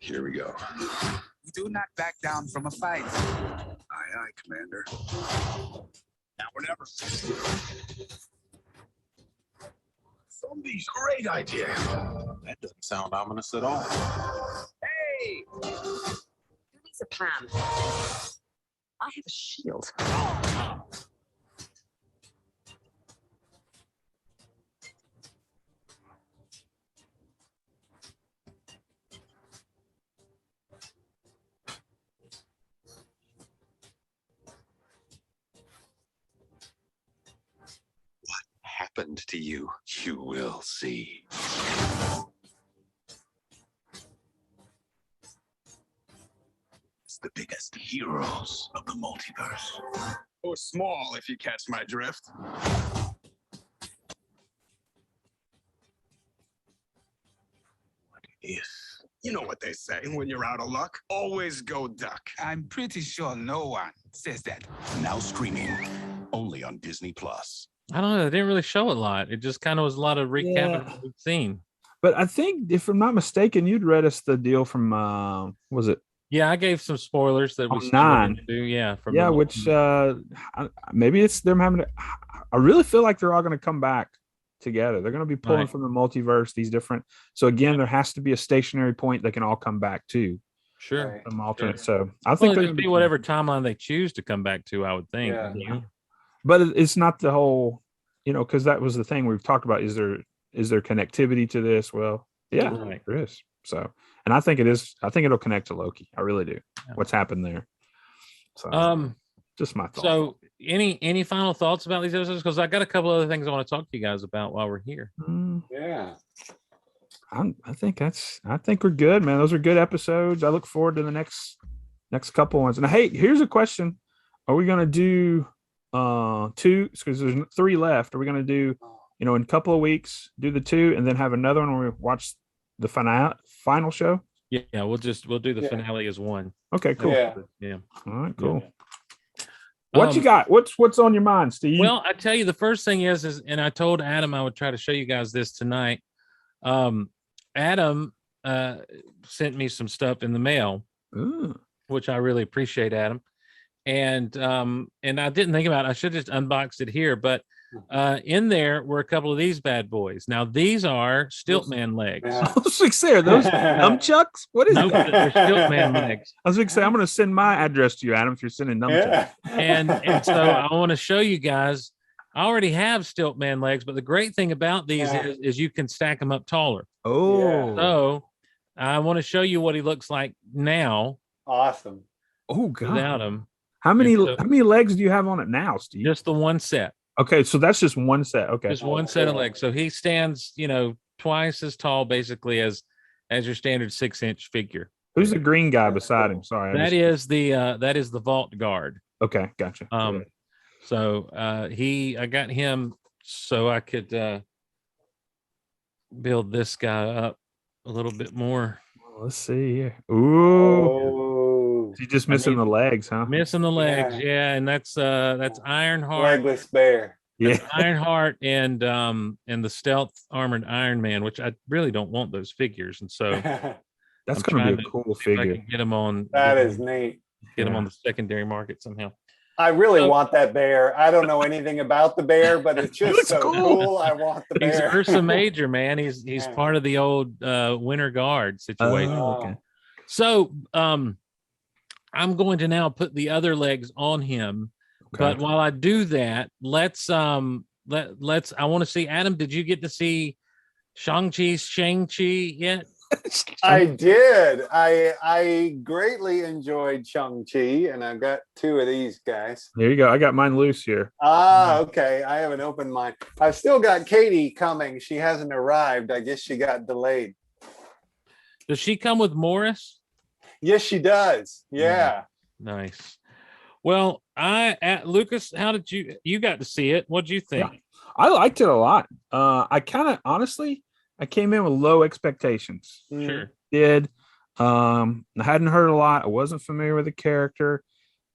Here we go. Do not back down from a fight. Aye, aye, Commander. Now or never. Zombies, great idea. That doesn't sound ominous at all. Hey! Who needs a plan? I have a shield. Happened to you, you will see. the biggest heroes of the multiverse. Or small, if you catch my drift. If You know what they say when you're out of luck. Always go duck. I'm pretty sure no one says that. now streaming only on Disney Plus. I don't know. They didn't really show a lot. It just kind of was a lot of recapping Yeah. what we've seen. But I think, if I'm not mistaken, you'd read us the deal from was it? Yeah, I gave some spoilers that we On stumbled 9. into. Yeah, from Yeah, the- which maybe it's them having to. I really feel like they're all going to come back together. They're going to be pulling Right. from the multiverse, these different. So again, there has to be a stationary point they can all come back to, sure. Right. some alternate. Sure. So I Well, think it they're could going be to be whatever timeline they choose to come back to. I would think. Yeah. you know? But it's not the whole, because that was the thing we've talked about. Is there connectivity to this? Well, yeah, Right. there is. So, and I think it is. I think it'll connect to Loki. I really do. Yeah. What's happened there? So, just my thought. So any final thoughts about these episodes? Because I got a couple other things I want to talk to you guys about while we're here. Yeah. I think we're good, man. Those are good episodes. I look forward to the next couple ones. And hey, here's a question: are we gonna do 2? Because there's 3 left. Are we gonna do, in a couple of weeks, do the 2 and then have another one where we watch the final show? Yeah, we'll do the Yeah. finale as one. Okay, cool. Yeah. All right, cool. Yeah. What you got? What's on your mind, Steve? Well, I tell you, the first thing is, and I told Adam I would try to show you guys this tonight. Adam sent me some stuff in the mail, Ooh. which I really appreciate, Adam. And I didn't think about it. I should have just unboxed it here, but in there were a couple of these bad boys. Now these are Stiltman legs. Yeah. I was like, are those nunchucks? What is Nope, that? they're Stiltman legs. I was going to say, I'm going to send my address to you, Adam, if you're sending nunchucks. Yeah. And so I want to show you guys. I already have Stiltman legs, but the great thing about these Yeah. is you can stack them up taller. Oh, So I want to show you what he looks like now Awesome. oh God! without him. How many so- how many legs do you have on it now, Steve? Just the one set. Okay, so that's just one set. Okay, Just one set of cool. legs. So he stands, twice as tall basically as your standard 6-inch figure. who's the green guy beside him? Sorry, That is the vault guard. okay. Gotcha. So I got him so I could build this guy up a little bit more. Let's see here. Ooh, Oh, he's just missing the legs, huh? Missing the legs, Yeah. yeah, and that's Ironheart. legless bear. Yeah. Ironheart and the stealth armored Iron Man, which I really don't want those figures, and so That's I'm going to trying be a to cool see if I figure. can get them on. That is neat. Get them Yeah. on the secondary market somehow. I really So- want that bear. I don't know anything about the bear, but it's just looks so cool. cool. I want the He's bear. Ursa Major, man. He's Yeah. part of the old Winter Guard situation. Oh, okay. So I'm going to now put the other legs on him. But while I do that, let's I want to see, Adam, did you get to see Shang-Chi yet? I did. I greatly enjoyed Shang-Chi, and I've got 2 of these guys. There you go. I got mine loose here. Okay. I haven't opened mine. I've still got Katie coming. She hasn't arrived. I guess she got delayed. Does she come with Morris? Yes, she does. Yeah. Nice. Well, Lucas, how did you got to see it? What'd you think? I liked it a lot. I kind of honestly, I came in with low expectations. Mm. Sure. Did I hadn't heard a lot. I wasn't familiar with the character,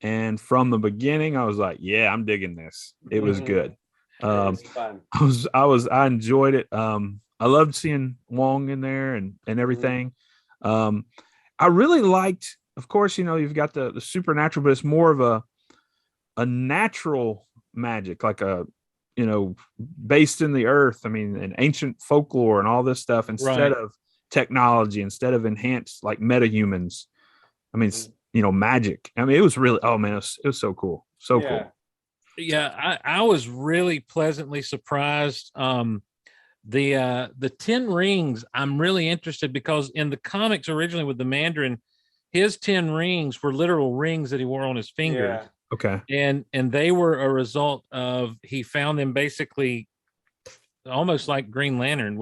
and from the beginning, I was like, "Yeah, I'm digging this." It was Mhm. good. It was fun. I enjoyed it. I loved seeing Wong in there and everything. I really liked, of course, you've got the supernatural, but it's more of a natural magic, like based in the earth. I mean, and ancient folklore and all this stuff instead Right. of technology, instead of enhanced like metahumans. I mean, magic. I mean, it was really, oh man, it was so cool. So Yeah. cool. Yeah, I was really pleasantly surprised. The 10 rings, I'm really interested because in the comics originally with the Mandarin, his 10 rings were literal rings that he wore on his fingers. Yeah. Okay. And they were a result of, he found them basically almost like Green Lantern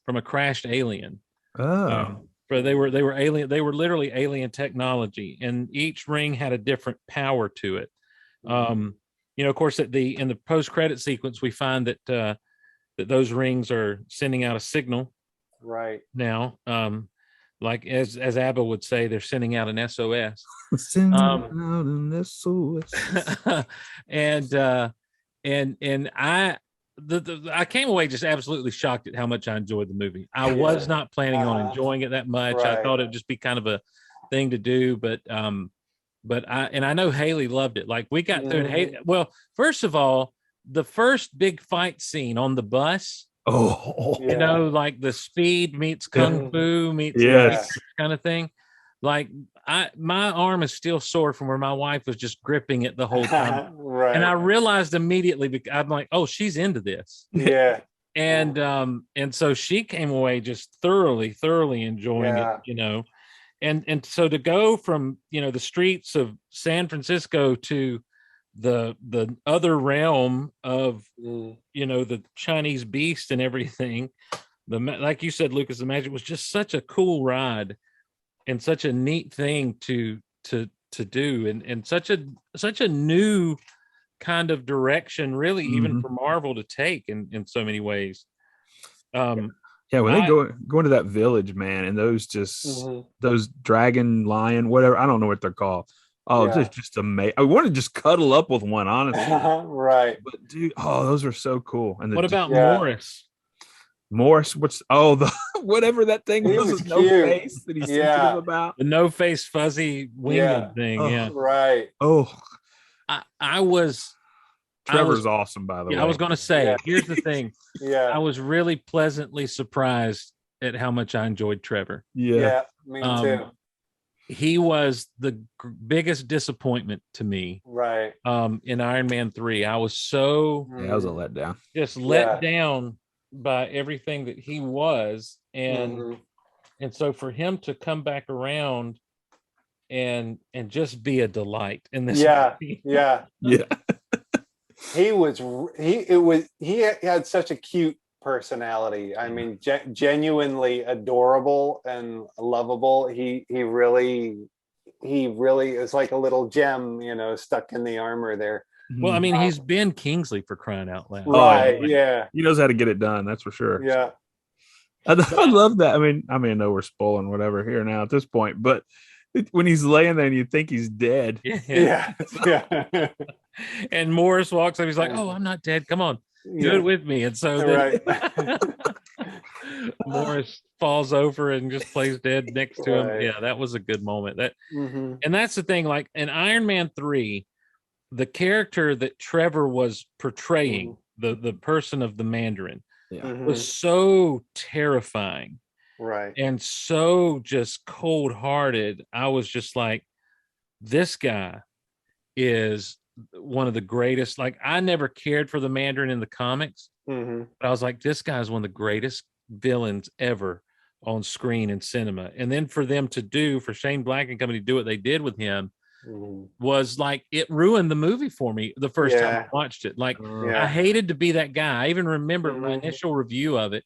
from a crashed alien Oh, but they were alien. They were literally alien technology, and each ring had a different power to it. Of course, in the post credit sequence, we find that that those rings are sending out a signal. Right. Now, like as Abba would say, they're sending out an SOS. Send out an SOS. and I came away just absolutely shocked at how much I enjoyed the movie. I was not planning on enjoying it that much. Right. I thought it'd just be kind of a thing to do, but I know Haley loved it. Like we got through it. Well, first of all, the first big fight scene on the bus. Oh, Like the speed meets kung fu meets kind of thing. Like my arm is still sore from where my wife was just gripping it the whole time. Right. And I realized immediately, because I'm like, oh, she's into this. Yeah. And so she came away just thoroughly enjoying it, and so to go from, the streets of San Francisco to the other realm of, the Chinese beast and everything, like you said, Lucas, the magic was just such a cool ride and such a neat thing to do, and such a new kind of direction, really, even for Marvel to take in so many ways. When they go into that village, man, and those those dragon, lion, whatever, I don't know what they're called. Oh, just amazing. I want to just cuddle up with one, honestly. Right. But dude, those are so cool. And what about Morris? Morris, whatever that thing was with no face that he's sensitive about. The no face fuzzy winged thing. Right. Oh, Trevor's awesome, by the way. I was going to say, here's the thing. I was really pleasantly surprised at how much I enjoyed Trevor. Yeah, me too. He was the biggest disappointment to me. Right. In Iron Man 3, I was so that was a letdown. Just let down by everything that he was, and so for him to come back around and just be a delight in this movie. He had such a cute personality. I mean, genuinely adorable and lovable. He really is like a little gem, stuck in the armor there. Well, I mean, he's Ben Kingsley, for crying out loud. Right. Yeah. He knows how to get it done. That's for sure. Yeah. I love that. I mean, I know we're spoiling whatever here now at this point, but when he's laying there and you think he's dead. Yeah. And Morris walks up. He's like, "Oh, I'm not dead. Come on, do it with me." And so Morris falls over and just plays dead next to him. Yeah, that was a good moment. And that's the thing. Like in Iron Man 3, the character that Trevor was portraying, the person of the Mandarin, was so terrifying. Right. And so just cold-hearted. I was just like, this guy is one of the greatest. Like, I never cared for the Mandarin in the comics, but I was like, this guy's one of the greatest villains ever on screen in cinema. And then for Shane Black and company to do what they did with him was like, it ruined the movie for me the first time I watched it. Like, I hated to be that guy. I even remember my initial review of it.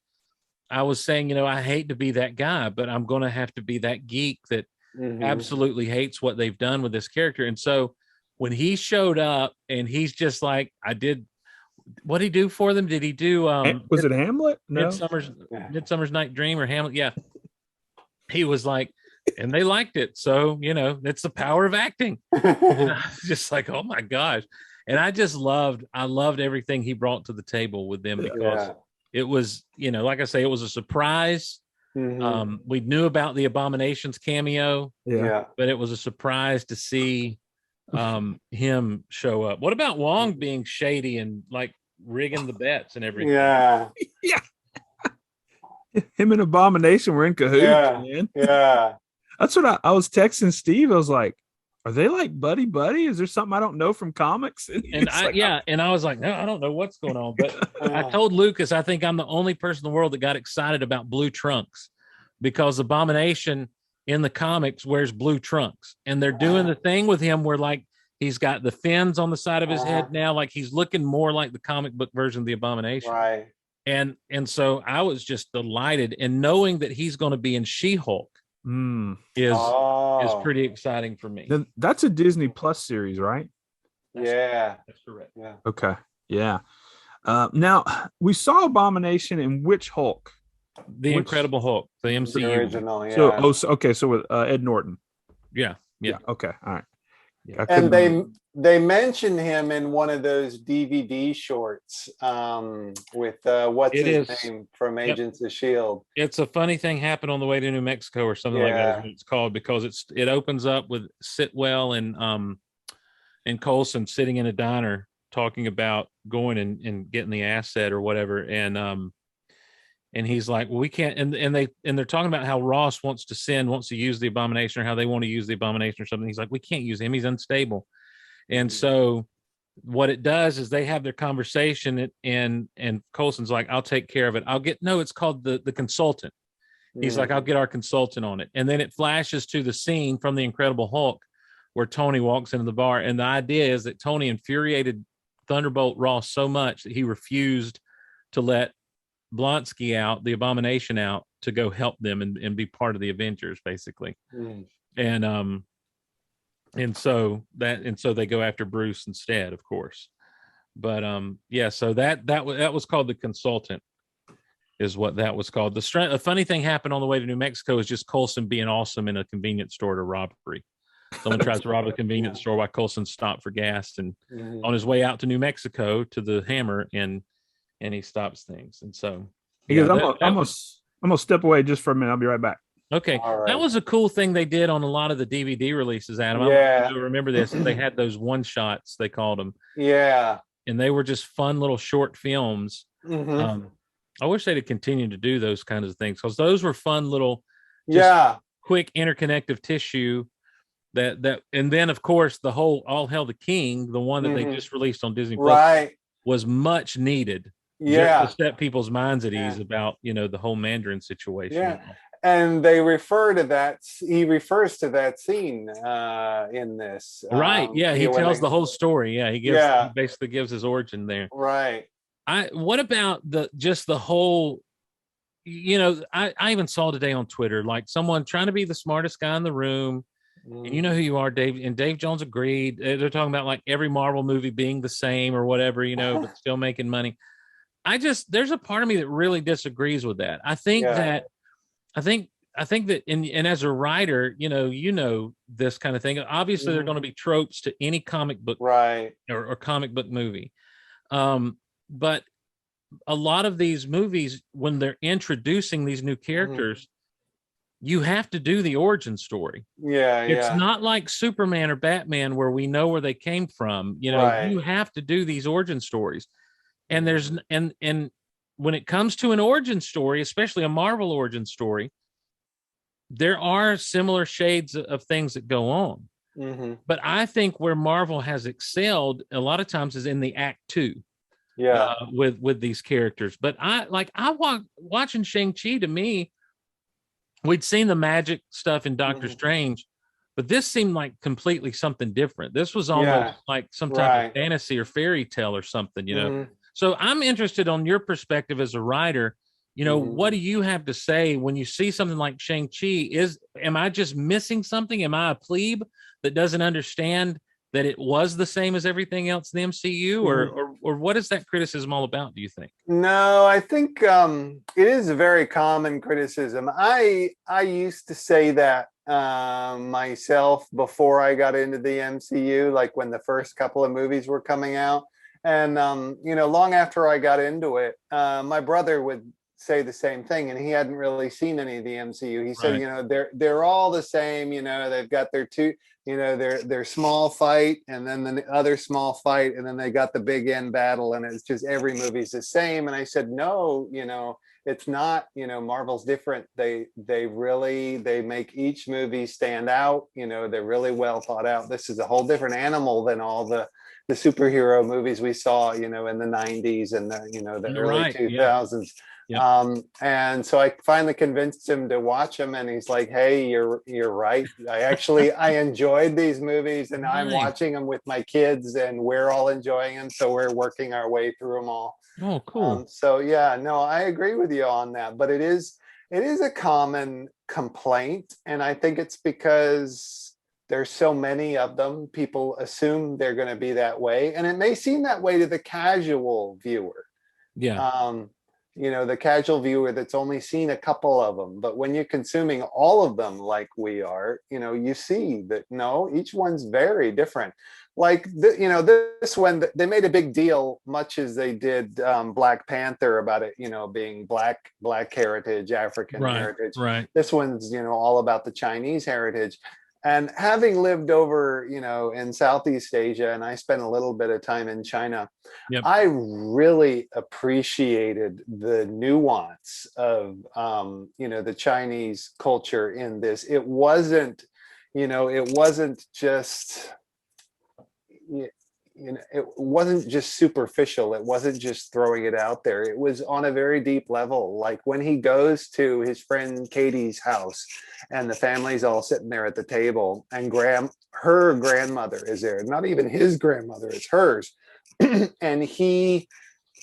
I was saying, I hate to be that guy, but I'm going to have to be that geek that absolutely hates what they've done with this character. And so when he showed up and he's just like, what did he do for them? Did he do, was it Hamlet? No. Midsummer's Night Dream or Hamlet? Yeah. He was like, and they liked it. So, it's the power of acting. And I was just like, oh my gosh. And I loved everything he brought to the table with them, because it was, like I say, it was a surprise. We knew about the Abominations cameo, but it was a surprise to see him show up. What about Wong being shady and like rigging the bets and everything? Yeah. Him and Abomination were in cahoots, man. Yeah. That's what I was texting Steve. I was like, are they like buddy? Is there something I don't know from comics? And I was like, no, I don't know what's going on. But I told Lucas, I think I'm the only person in the world that got excited about blue trunks, because Abomination in the comics wears blue trunks, and they're doing the thing with him where like he's got the fins on the side of his head now, like he's looking more like the comic book version of the Abomination. Right. And so I was just delighted, and knowing that he's going to be in She-Hulk, is pretty exciting for me. Then that's a Disney Plus series, right? Yeah. That's correct. Yeah. Okay. Yeah. Now we saw Abomination in which Hulk? The Incredible Hulk, the MCU. The original, yeah. So with Ed Norton. Yeah. Okay. All right. Yeah. And they mentioned him in one of those DVD shorts with what's his name from Agents of S.H.I.E.L.D. It's a funny thing happened on the way to New Mexico or something like that is what it's called, because it opens up with Sitwell and Coulson sitting in a diner talking about going and getting the asset or whatever, and he's like, well, we can't, and they're talking about how Ross wants to use the Abomination, or how they want to use the Abomination or something. He's like, we can't use him, he's unstable. And so what it does is they have their conversation, and Coulson's like, I'll take care of it. It's called the consultant. He's like, I'll get our consultant on it. And then it flashes to the scene from the Incredible Hulk where Tony walks into the bar. And the idea is that Tony infuriated Thunderbolt Ross so much that he refused to let Blonsky out, the Abomination out, to go help them and be part of the Avengers, basically. And so they go after Bruce instead, of course. But so that was called the consultant, is what that was called. A funny thing happened on the way to New Mexico is just Coulson being awesome in a convenience store at a robbery. Someone tries to rob a convenience store while Coulson stopped for gas, and on his way out to New Mexico to the Hammer, and he stops things. And so he goes, I'm gonna step away just for a minute. I'll be right back. Okay. Right. That was a cool thing they did on a lot of the DVD releases, Adam. I don't know if you remember this. They had those one shots, they called them. Yeah. And they were just fun little short films. I wish they'd have continued to do those kinds of things, because those were fun little, quick interconnective tissue that and then of course the whole All Hail the King, the one that they just released on Disney Plus, was much needed. Just to set people's minds at ease about, the whole Mandarin situation. Yeah. And they refer to that. He refers to that scene in this. Right. Yeah. He tells the whole story. Yeah. He basically gives his origin there. Right. What about the whole, I even saw today on Twitter, like someone trying to be the smartest guy in the room. And you know who you are, Dave. And Dave Jones agreed. They're talking about like every Marvel movie being the same or whatever, but still making money. There's a part of me that really disagrees with that. I think that, and as a writer, this kind of thing. Obviously, there are going to be tropes to any comic book, right, or comic book movie. But a lot of these movies, when they're introducing these new characters, you have to do the origin story. It's not like Superman or Batman where we know where they came from. You have to do these origin stories. And there's and when it comes to an origin story, especially a Marvel origin story, there are similar shades of things that go on. But I think where Marvel has excelled a lot of times is in the Act 2. With these characters. But watching Shang-Chi, to me, we'd seen the magic stuff in Doctor Strange, but this seemed like completely something different. This was almost like some type of fantasy or fairy tale or something, So I'm interested on your perspective as a writer. What do you have to say when you see something like Shang-Chi? Am I just missing something? Am I a plebe that doesn't understand that it was the same as everything else in the MCU, or what is that criticism all about, do you think? No, I think it is a very common criticism. I used to say that myself before I got into the MCU, like when the first couple of movies were coming out. And, long after I got into it, my brother would say the same thing, and he hadn't really seen any of the MCU. He said, they're all the same, they've got their two, their small fight, and then the other small fight, and then they got the big end battle, and it's just every movie's the same. And I said, no, it's not. Marvel's different. They make each movie stand out. They're really well thought out. This is a whole different animal than all the superhero movies we saw, in the 90s and the early 2000s. And so I finally convinced him to watch them, and he's like, hey, you're right. I enjoyed these movies, and I'm watching them with my kids, and we're all enjoying them. So we're working our way through them all. Oh, cool. I agree with you on that, but it is, It is a common complaint, and I think it's because there's so many of them. People assume they're going to be that way, and it may seem that way to the casual viewer. Yeah. The casual viewer that's only seen a couple of them. But when you're consuming all of them like we are, you see that no, each one's very different. Like, this one, they made a big deal, much as they did Black Panther, about it, being black heritage, African heritage. Right. This one's, all about the Chinese heritage. And having lived over, in Southeast Asia, and I spent a little bit of time in China, Yep. I really appreciated the nuance of, the Chinese culture in this. It wasn't just, it wasn't just superficial. It wasn't just throwing it out there. It was on a very deep level. Like when he goes to his friend Katie's house and the family's all sitting there at the table, and her grandmother is there, not even his grandmother, it's hers. And he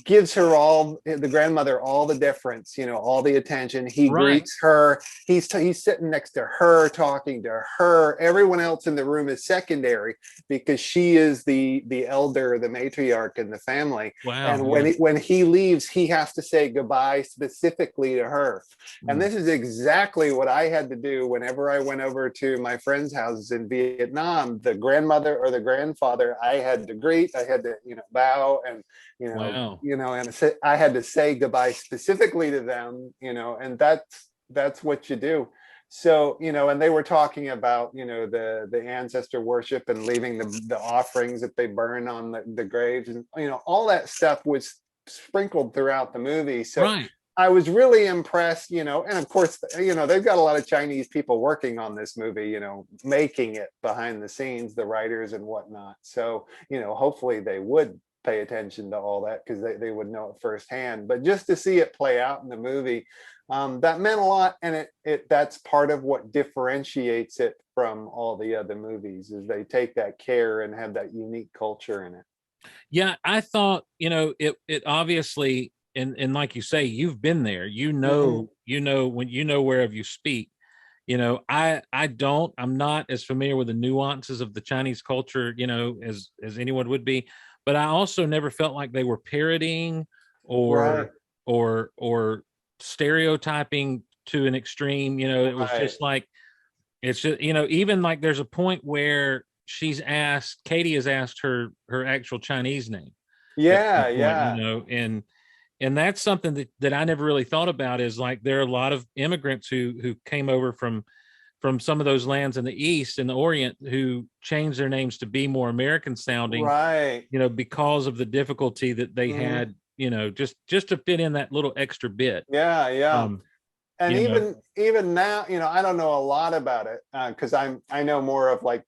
gives the grandmother all the deference, all the attention. He greets her. He's sitting next to her, talking to her. Everyone else in the room is secondary because she is the elder, the matriarch in the family. Wow. And when he leaves, he has to say goodbye specifically to her. And this is exactly what I had to do whenever I went over to my friends' houses in Vietnam. The grandmother or the grandfather, I had to greet, I had to, bow, and wow. And I had to say goodbye specifically to them, and that's what you do. So, and they were talking about, the ancestor worship and leaving the offerings that they burn on the graves, and, all that stuff was sprinkled throughout the movie. So I was really impressed, and of course, they've got a lot of Chinese people working on this movie, making it behind the scenes, the writers and whatnot. So, hopefully they would pay attention to all that because they would know it firsthand. But just to see it play out in the movie, that meant a lot. And that's part of what differentiates it from all the other movies, is they take that care and have that unique culture in it. Yeah, I thought, it obviously, and like you say, you've been there, whereof you speak. I'm not as familiar with the nuances of the Chinese culture, as anyone would be, but I also never felt like they were parodying or stereotyping to an extreme. It was just like, it's just, even like there's a point where Katie has asked her actual Chinese name. And that's something that I never really thought about, is like there are a lot of immigrants who came over from some of those lands in the East and the Orient who changed their names to be more American sounding, because of the difficulty that they had, just to fit in that little extra bit. And even now, I don't know a lot about it because I know more of like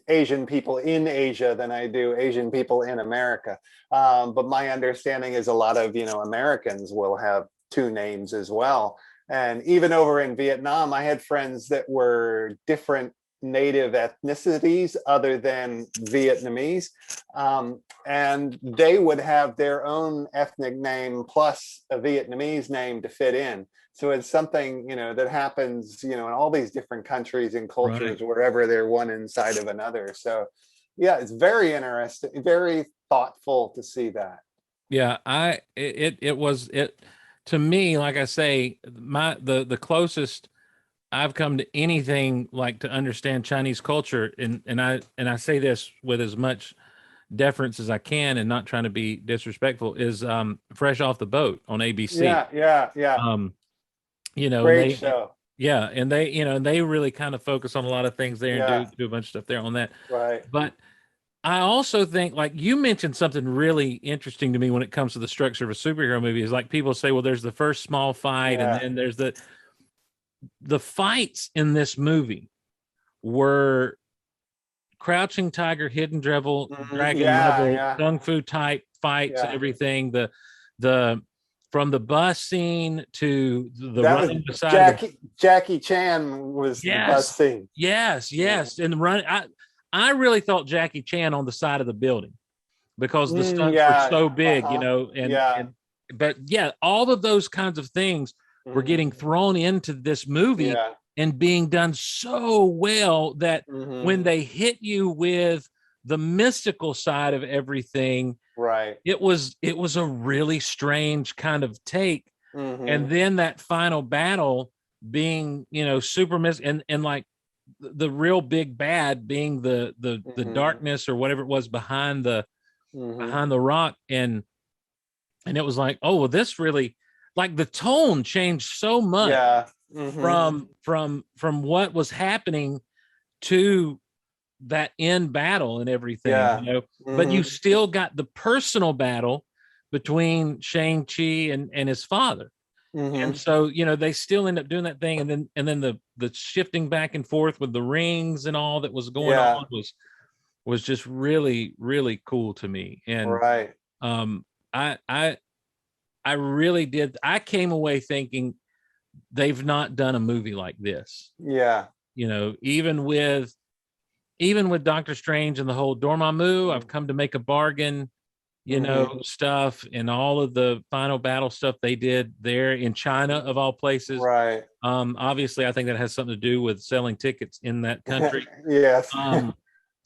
Asian people in Asia than I do Asian people in America. But my understanding is a lot of, Americans will have two names as well. And even over in Vietnam, I had friends that were different native ethnicities other than Vietnamese. And they would have their own ethnic name plus a Vietnamese name to fit in. So it's something, that happens, in all these different countries and cultures, wherever they're one inside of another. So yeah, it's very interesting, very thoughtful to see that. Yeah, it was to me, like I say, the closest I've come to anything like to understand Chinese culture, and I say this with as much deference as I can and not trying to be disrespectful, is Fresh Off the Boat on ABC. Great show. Yeah, and they really kind of focus on a lot of things there and do a bunch of stuff there on that. But I also think, like you mentioned something really interesting to me when it comes to the structure of a superhero movie, is like people say, well, there's the first small fight and then there's the fights in this movie were Crouching Tiger, Hidden Dragon level, kung fu type fights and everything. The from the bus scene to the running beside Jackie Chan was the bus scene. Yes. And the run. I really felt Jackie Chan on the side of the building because the stunts were so big, but all of those kinds of things were getting thrown into this movie Yeah. and being done so well that when they hit you with the mystical side of everything, Right. it was a really strange kind of take. And then that final battle being, super and like the real big bad being the darkness or whatever it was behind the rock, and it was like, oh well, this really, like, the tone changed so much. Yeah. From what was happening to that end battle and everything, Yeah. but you still got the personal battle between Shang-Chi and his father. And so, they still end up doing that thing. And then the shifting back and forth with the rings and all that was going on was just really, really cool to me. And Right. I really did. I came away thinking they've not done a movie like this. Yeah. Even with Doctor Strange and the whole Dormammu, I've come to make a bargain, stuff, and all of the final battle stuff they did there in China, of all places. Right. Obviously, I think that has something to do with selling tickets in that country. Yes.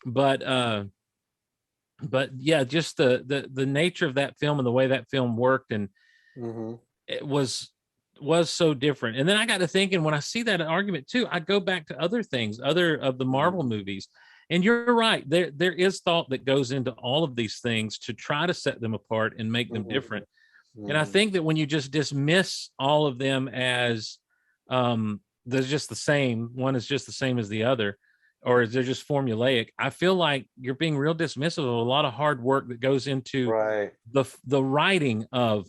But yeah, just the nature of that film and the way that film worked, and it was so different. And then I got to thinking, when I see that argument too, I go back to other things, other of the Marvel movies. And you're right, there is thought that goes into all of these things to try to set them apart and make them different. And I think that when you just dismiss all of them as they're just the same, one is just the same as the other, or they're just formulaic, I feel like you're being real dismissive of a lot of hard work that goes into the writing of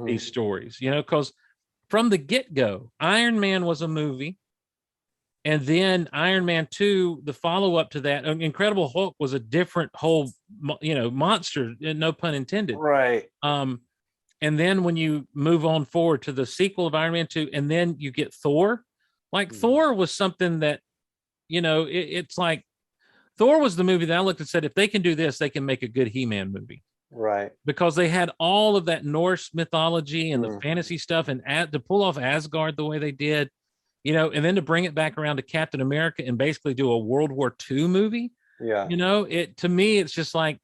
these stories, because from the get-go, Iron Man was a movie. And then Iron Man 2, the follow-up to that, Incredible Hulk, was a different whole, monster, no pun intended. Right. And then when you move on forward to the sequel of Iron Man 2, and then you get Thor, like Thor was something that, it's like Thor was the movie that I looked and said, if they can do this, they can make a good He-Man movie. Right. Because they had all of that Norse mythology and the fantasy stuff, and to pull off Asgard the way they did, and then to bring it back around to Captain America and basically do a World War II movie. Yeah. To me, it's just like,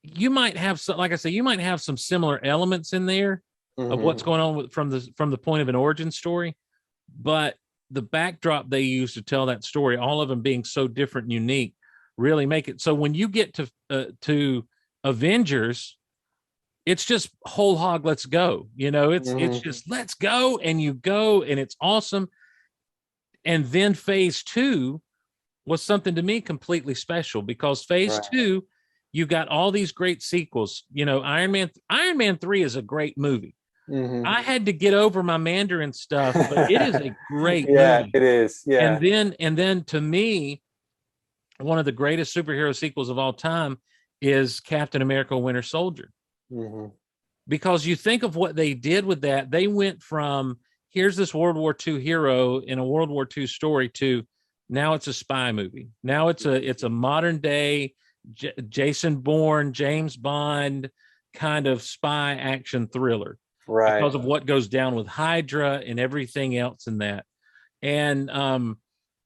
you might have some, like I say, you might have some similar elements in there of what's going on from the point of an origin story, but the backdrop they use to tell that story, all of them being so different and unique, really make it. So when you get to Avengers, it's just whole hog, let's go. It's just let's go, and you go, and it's awesome. And then phase 2 was something to me completely special, because phase 2, you got all these great sequels. Iron Man 3 is a great movie. I had to get over my Mandarin stuff, but it is a great movie. It is. Yeah. And then to me, one of the greatest superhero sequels of all time is Captain America: Winter Soldier. Because you think of what they did with that, they went from, here's this World War II hero in a World War II story, to now it's a spy movie. Now it's a modern day Jason Bourne, James Bond kind of spy action thriller, because of what goes down with Hydra and everything else in that. And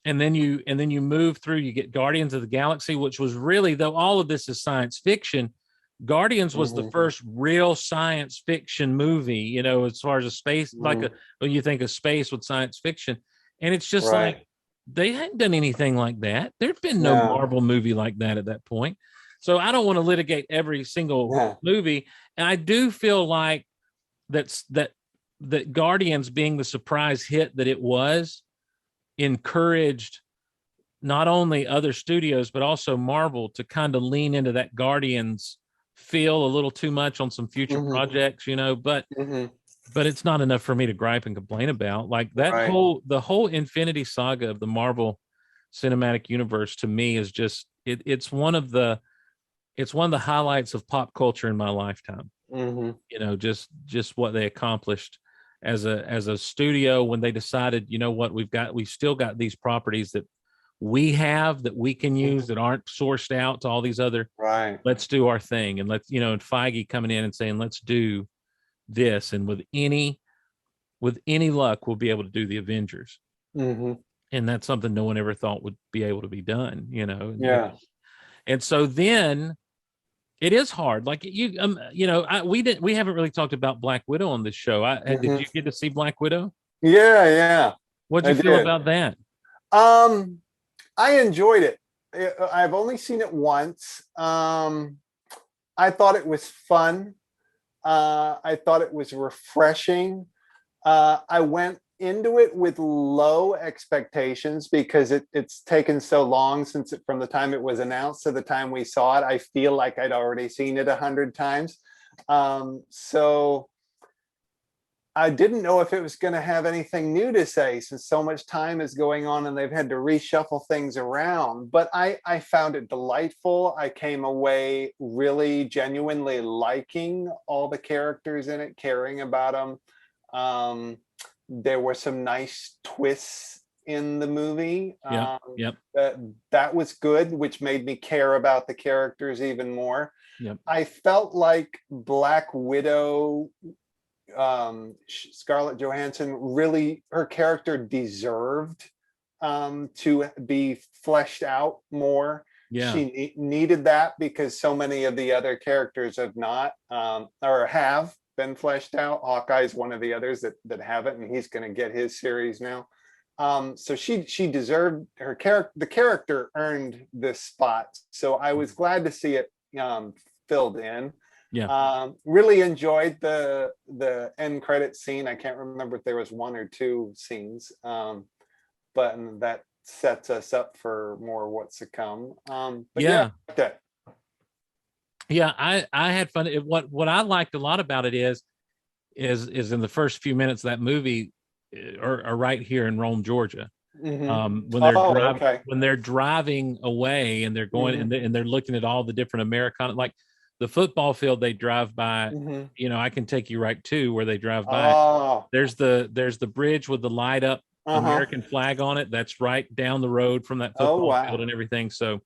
then you move through, you get Guardians of the Galaxy, which was really, though all of this is science fiction, Guardians was the first real science fiction movie, as far as a space, when you think of space with science fiction. And it's just like, they hadn't done anything like that. There'd been no Marvel movie like that at that point. So I don't want to litigate every single movie. And I do feel like that Guardians, being the surprise hit that it was, encouraged not only other studios, but also Marvel to kind of lean into that Guardians feel a little too much on some future projects, but it's not enough for me to gripe and complain about. Like that the whole Infinity Saga of the Marvel Cinematic Universe, to me, is just it's one of the highlights of pop culture in my lifetime. Just what they accomplished as a studio when they decided, we've still got these properties that we have that we can use that aren't sourced out to all these other, let's do our thing. And let's, and Feige coming in and saying, let's do this. And with any with any luck, will be able to do the Avengers. Hmm. And that's something no one ever thought would be able to be done, Yeah. And so then it is hard. Like we haven't really talked about Black Widow on this show. Did Mhm. you get to see Black Widow? Yeah. What'd I you feel did. about that? I enjoyed it. I've only seen it once. I thought it was fun. I thought it was refreshing. I went into it with low expectations because it's taken so long from the time it was announced to the time we saw it. I feel like I'd already seen it 100 times. So I didn't know if it was going to have anything new to say since so much time is going on and they've had to reshuffle things around. But I found it delightful. I came away really genuinely liking all the characters in it, caring about them. There were some nice twists in the movie. Yep. That was good, which made me care about the characters even more. Yep. I felt like Black Widow, Scarlett Johansson, really, her character deserved to be fleshed out more. Yeah. She needed that because so many of the other characters have not or have been fleshed out. Hawkeye's one of the others that haven't, and he's going to get his series now. So she deserved her character. The character earned this spot. So I was glad to see it filled in. Yeah. Really enjoyed the end credit scene. I can't remember if there was one or two scenes, but that sets us up for more what's to come. But Yeah. that. Yeah, I had fun. What I liked a lot about it is in the first few minutes of that movie are right here in Rome, Georgia. Mhm. When they're driving away and they're going and they're looking at all the different Americana, like the football field they drive by. Mhm. I can take you right to where they drive by. Oh, There's the bridge with the light up American flag on it. That's right down the road from that Oh, football wow. field and everything. So,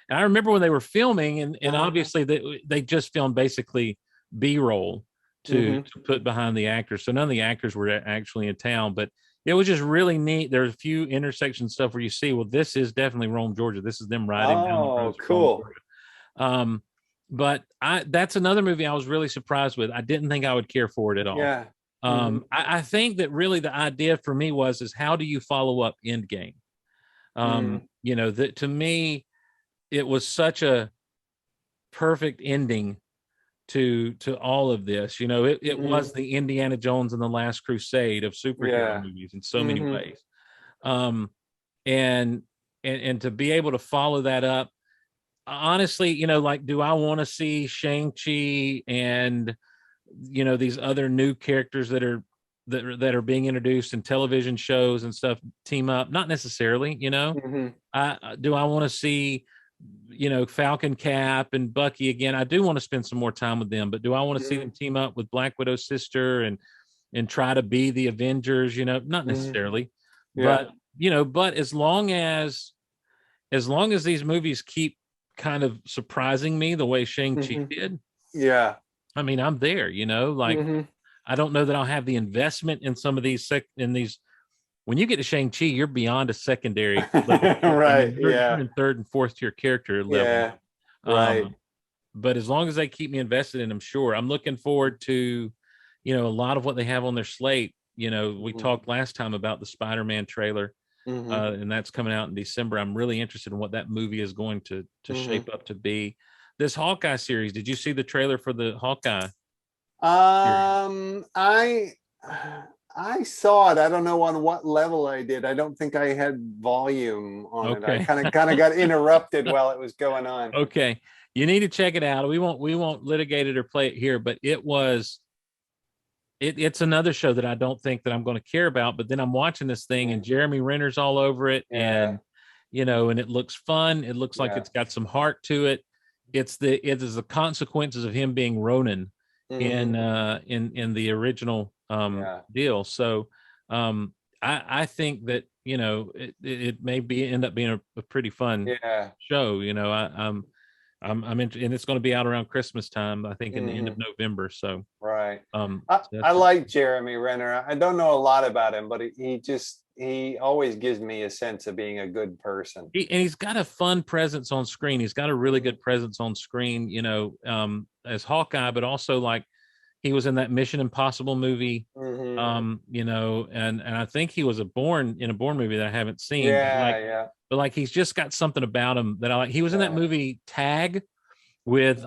and I remember when they were filming, and obviously they just filmed basically B-roll to put behind the actors. So none of the actors were actually in town, but it was just really neat. There's a few intersection stuff where you see, well, this is definitely Rome, Georgia. This is them riding down the road. Cool. But that's another movie I was really surprised with. I didn't think I would care for it at all. Yeah. I think that really the idea for me is how do you follow up Endgame? That to me, it was such a perfect ending to all of this. It was the Indiana Jones and the Last Crusade of superhero movies in so many ways. And to be able to follow that up, honestly, like, do I want to see Shang-Chi and these other new characters that are being introduced in television shows and stuff team up? Not necessarily. Do I want to see Falcon Cap and Bucky again? I do want to spend some more time with them, but do I want to see them team up with Black Widow's sister and try to be the Avengers? Not necessarily. But as long as these movies keep kind of surprising me the way Shang-Chi did, I mean, I'm there. I don't know that I'll have the investment in some of these when you get to Shang-Chi, you're beyond a secondary level. Right. You're in third and fourth tier character level. Yeah. Right. But as long as they keep me invested in them, sure. I'm looking forward to, a lot of what they have on their slate. We talked last time about the Spider-Man trailer, and that's coming out in December. I'm really interested in what that movie is going to shape up to be. This Hawkeye series, did you see the trailer for the Hawkeye? I saw it. I don't know on what level I did. I don't think I had volume on it. I kind of got interrupted while it was going on. Okay. You need to check it out. We won't litigate it or play it here, but it's another show that I don't think that I'm going to care about, but then I'm watching this thing and Jeremy Renner's all over it, and and it looks fun. It looks like it's got some heart to it. It is the consequences of him being Ronin in the original deal. So I think that it may end up being a pretty fun show. I'm and it's going to be out around Christmas time, I think, in the end of November. So right. so I like Jeremy Renner. I don't know a lot about him, but he always gives me a sense of being a good person. And he's got a fun presence on screen. He's got a really good presence on screen, as Hawkeye, but also like he was in that Mission Impossible movie, and I think he was in a Bourne movie that I haven't seen. Yeah. But like he's just got something about him that I like. He was in that movie Tag with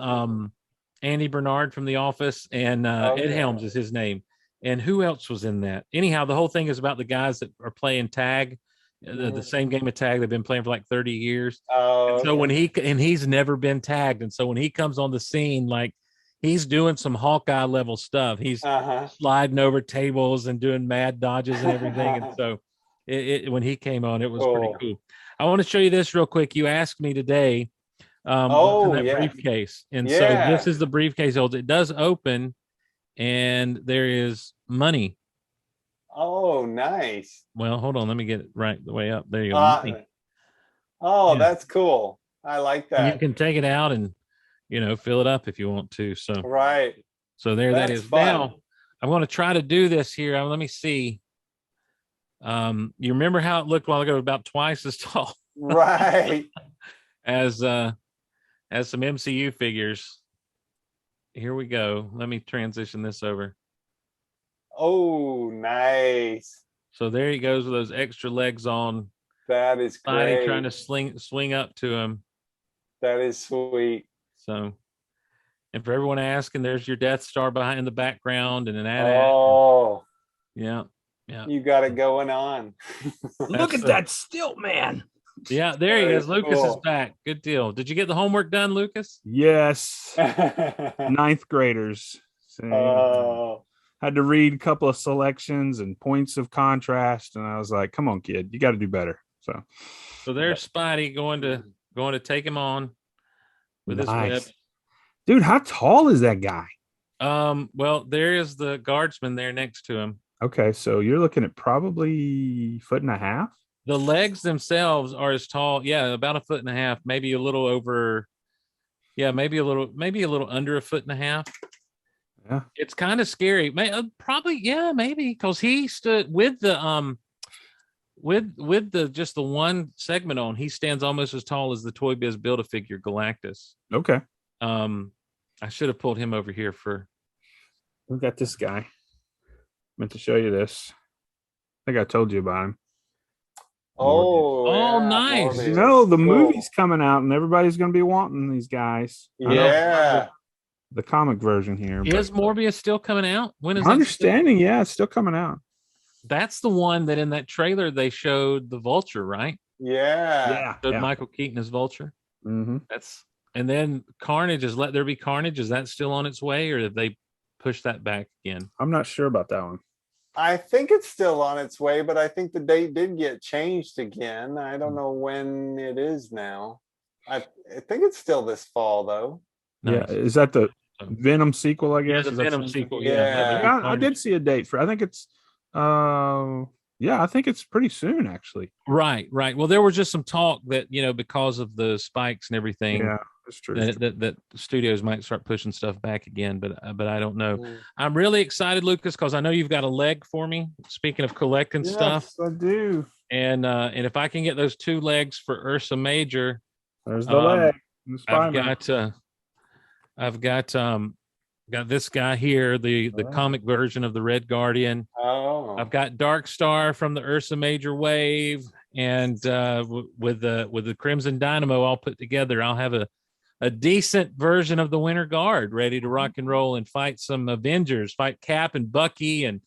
Andy Bernard from The Office, and Ed Helms is his name. And who else was in that? Anyhow, the whole thing is about the guys that are playing tag, the same game of tag they've been playing for like 30 years. And so when he's never been tagged, and so when he comes on the scene, like he's doing some Hawkeye level stuff. He's sliding over tables and doing mad dodges and everything. And so when he came on, it was pretty cool. I want to show you this real quick. You asked me today what's in that briefcase. And so this is the briefcase. It does open, and there is money. Oh, nice. Well, hold on. Let me get it right the way up. There you go. That's cool. I like that. And you can take it out and, fill it up if you want to. So, right. So there that is. Fun. Now, I'm going to try to do this here. Let me see. You remember how it looked a while ago, about twice as tall, right? as some MCU figures. Here we go. Let me transition this over. Oh, nice. So there he goes with those extra legs on. That is great. Trying to swing up to him. That is sweet. So, and for everyone asking, there's your Death Star behind the background and an ad. Oh, yeah. You got it going on. Look at that stilt man. Yeah, there he is. Lucas is back. Good deal. Did you get the homework done, Lucas? Yes. Ninth graders. Had to read a couple of selections and points of contrast, and I was like, "Come on, kid, you got to do better." So there's Spidey going to take him on with his whip. Dude, how tall is that guy? Well, there is the guardsman there next to him. Okay, so you're looking at probably 1.5 feet. The legs themselves are as tall, about 1.5 feet, maybe a little over. Yeah, maybe a little under 1.5 feet. Yeah, it's kind of scary. Probably, maybe because he stood with the with the just the one segment on. He stands almost as tall as the Toy Biz Build-A-Figure Galactus. Okay. I should have pulled him over here for. We got this guy. Meant to show you this. I think I told you about him. Oh, nice. The movie's coming out, and everybody's going to be wanting these guys. Yeah. The comic version here. Is Morbius still coming out? When is my understanding? Yeah, it's still coming out. That's the one that in that trailer they showed the Vulture, right? Yeah. Michael Keaton as Vulture. Mm-hmm. And then Carnage is Let There Be Carnage. Is that still on its way, or did they push that back again? I'm not sure about that one. I think it's still on its way, but I think the date did get changed again. I don't know when it is now. I think it's still this fall, though. Nice. Yeah, is that the Venom sequel? I guess the Venom sequel. Yeah, I did see a date for. I think it's. I think it's pretty soon, actually. Right. Well, there was just some talk that because of the spikes and everything. Yeah, that's true. That studios might start pushing stuff back again, but I don't know. I'm really excited, Lucas, because I know you've got a leg for me. Speaking of collecting stuff, I do. And if I can get those 2 legs for Ursa Major, there's the leg. I've got this guy here, the comic version of the Red Guardian. Oh, I've got Dark Star from the Ursa Major wave, and with the Crimson Dynamo all put together, I'll have a decent version of the Winter Guard ready to rock and roll and fight some Avengers, fight Cap and Bucky and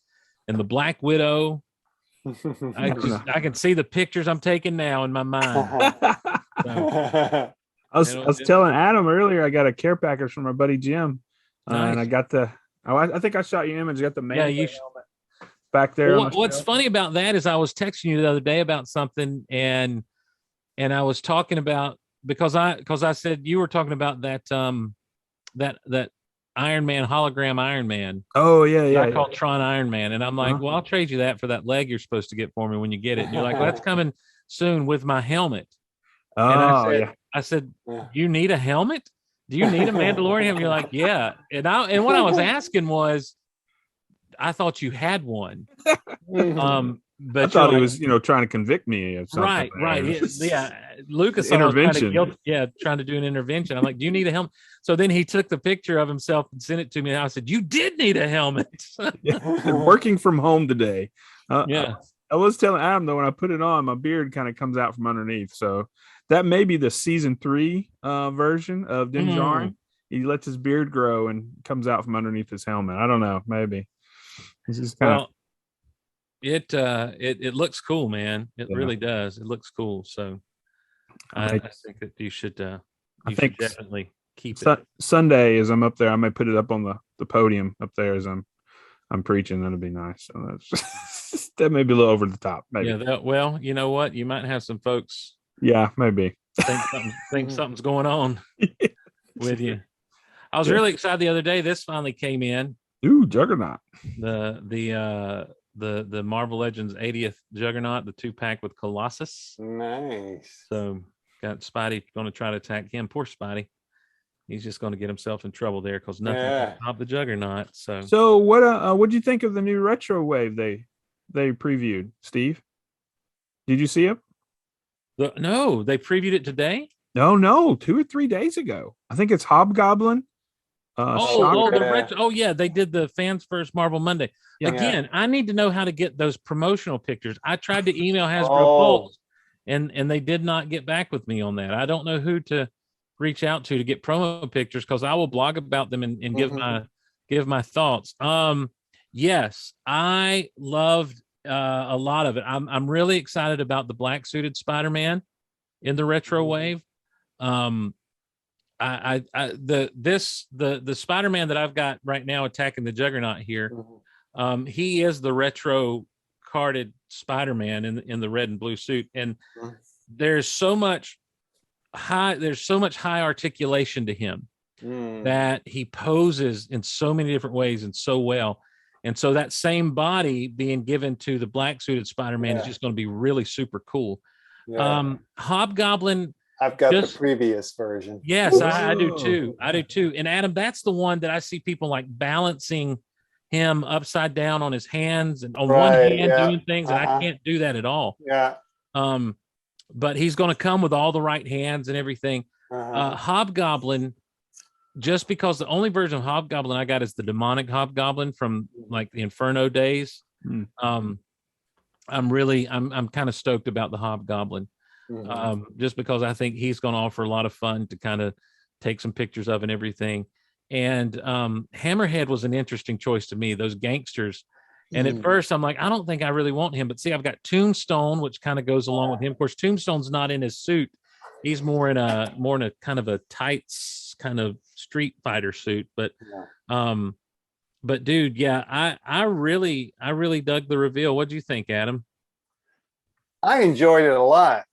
the Black Widow. I can see the pictures I'm taking now in my mind. I was telling Adam earlier, I got a care package from our buddy Jim, and I got I think I shot you an image. I got the helmet back there. What's funny about that is I was texting you the other day about something, and I was talking about because I said you were talking about that that Iron Man hologram Iron Man. Oh yeah. I call Tron Iron Man, and I'm like, well, I'll trade you that for that leg you're supposed to get for me when you get it. And you're like, well, that's coming soon with my helmet. Oh, and I said, you need a helmet? do you need a Mandalorian? And you're like, yeah. And what I was asking was, I thought you had one. But I thought he like, was, trying to convict me of something. right. Yeah. Lucas Intervention. trying to do an intervention. I'm like, do you need a helmet? So then he took the picture of himself and sent it to me. And I said, you did need a helmet. Working from home today. Yeah. I was telling Adam though, when I put it on, my beard kind of comes out from underneath. So that may be the season 3 version of Din Djarin. He lets his beard grow and comes out from underneath his helmet. I don't know, maybe. This is kind of it looks cool, man. It really does. It looks cool. So I think that you should should definitely keep it. Sunday as I'm up there, I may put it up on the podium up there as I'm preaching. That'd be nice. So that's that may be a little over the top. Maybe. Yeah. Well, you know what? You might have some folks. Yeah, maybe think something's going on with you. I was really excited the other day. This finally came in. Ooh, Juggernaut. The Marvel Legends 80th Juggernaut, the 2-pack with Colossus. Nice. So got Spidey going to try to attack him. Poor Spidey. He's just going to get himself in trouble there because nothing can stop the Juggernaut. So what do you think of the new retro wave they previewed, Steve? Did you see it? No, they previewed it today. No, 2 or 3 days ago. I think it's Hobgoblin. The retro. Oh yeah, they did the Fans First Marvel Monday. Yeah. Again, I need to know how to get those promotional pictures. I tried to email Hasbro Pulse, and they did not get back with me on that. I don't know who to reach out to get promo pictures because I will blog about them and give my thoughts. Yes, I loved a lot of it. I'm really excited about the black suited Spider-Man in the retro wave. The Spider-Man that I've got right now attacking the Juggernaut here, he is the retro carded Spider-Man in the red and blue suit, and there's so much high articulation to him that he poses in so many different ways and so well. And so that same body being given to the black suited Spider-Man is just going to be really super cool. Hobgoblin, I've got the previous version. Yes, I do too. And Adam, that's the one that I see people like balancing him upside down on his hands and on one hand doing things, and I can't do that at all. Yeah. But he's going to come with all the right hands and everything. Hobgoblin, just because the only version of Hobgoblin I got is the demonic Hobgoblin from like the Inferno days. I'm kind of stoked about the Hobgoblin. Just because I think he's going to offer a lot of fun to kind of take some pictures of and everything. And Hammerhead was an interesting choice to me, those gangsters. And at first I'm like, I don't think I really want him, but see, I've got Tombstone, which kind of goes along with him. Of course, Tombstone's not in his suit. He's more in a kind of a tights kind of street fighter suit. But dude, yeah, I really dug the reveal. What'd you think, Adam? I enjoyed it a lot.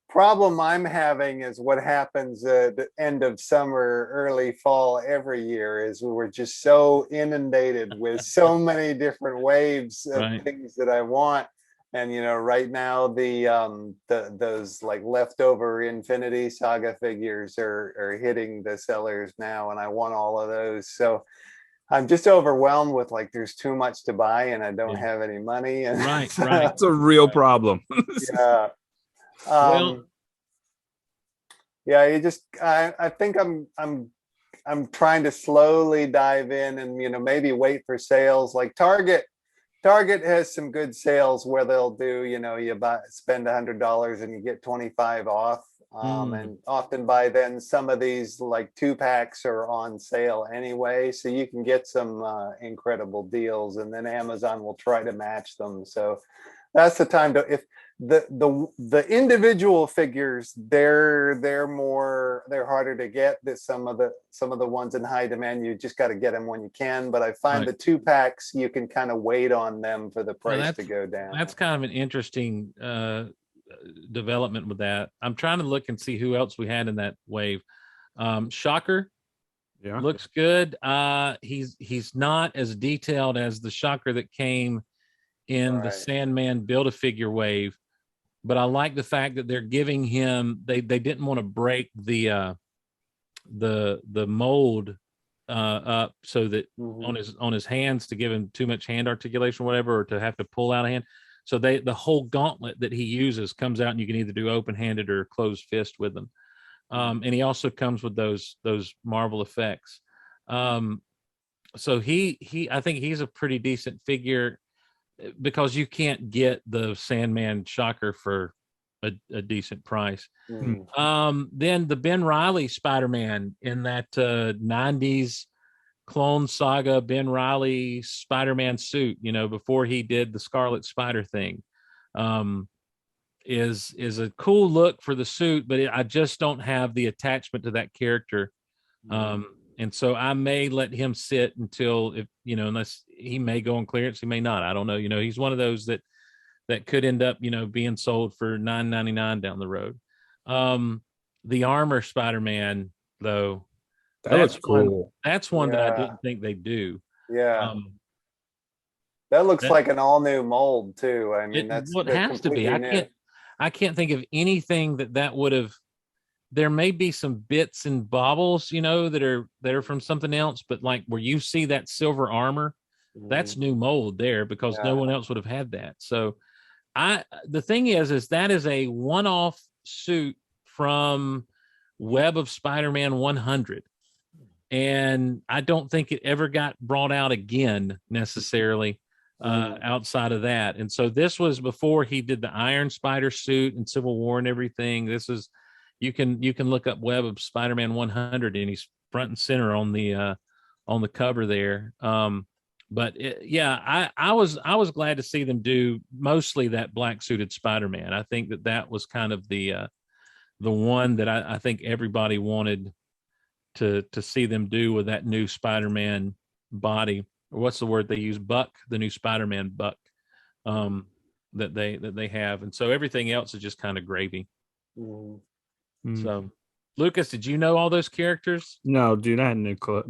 Problem I'm having is what happens at the end of summer, early fall every year is we're just so inundated with so many different waves of things that I want. And right now those like leftover Infinity Saga figures are hitting the sellers now, and I want all of those. So I'm just overwhelmed with like there's too much to buy and I don't have any money. And right. That's a real problem. Yeah. You just I think I'm trying to slowly dive in and maybe wait for sales. Like Target has some good sales where they'll do you spend $100 and you get 25 off. And often by then some of these like 2-packs are on sale anyway, so you can get some incredible deals, and then Amazon will try to match them. So that's the time to, if the individual figures, they're harder to get. That some of the ones in high demand, you just got to get them when you can. But I find the 2-packs, you can kind of wait on them for the price to go down. That's kind of an interesting development with that. I'm trying to look and see who else we had in that wave. Shocker looks good. He's not as detailed as the Shocker that came in the Sandman Build-A-Figure wave, but I like the fact that they're giving him, they didn't want to break the the mold up so that Mhm. on his hands to give him too much hand articulation, whatever, or to have to pull out a hand. So the whole gauntlet that he uses comes out, and you can either do open handed or closed fist with them. And he also comes with those Marvel effects. So he I think he's a pretty decent figure because you can't get the Sandman Shocker for a decent price. Mhm. Then the Ben Reilly Spider-Man in that 90s Clone Saga Ben Reilly Spider-Man suit, before he did the Scarlet Spider thing, is a cool look for the suit, but I just don't have the attachment to that character. And so I may let him sit until, if unless he may go on clearance, he may not. I don't know. He's one of those that could end up, being sold for $9.99 down the road. The Armor Spider-Man, though, That looks cool. That's one that I Yeah. didn't think they'd do. Yeah. That looks that- like an all new mold too. I mean, It has to be. completely new. I can't think of anything that would have. There may be some bits and baubles, that are from something else, but like where you see that silver armor, that's new mold there because no Yeah. one else would have had that. So the thing is that is a one-off suit from Web of Spider-Man 100. And I don't think it ever got brought out again necessarily outside of that. And so this was before he did the Iron Spider suit and Civil War and everything. This is you can look up Web of Spider-Man 100 and he's front and center on the cover there. But I was glad to see them do mostly that black suited Spider-Man. I think that was kind of the one that I think everybody wanted to see them do with that new Spider-Man body. Or what's the word they use? Buck, the new Spider-Man Buck that they have. And so everything else is just kind of gravy. So Lucas, did you know all those characters? No, dude, I had no clue.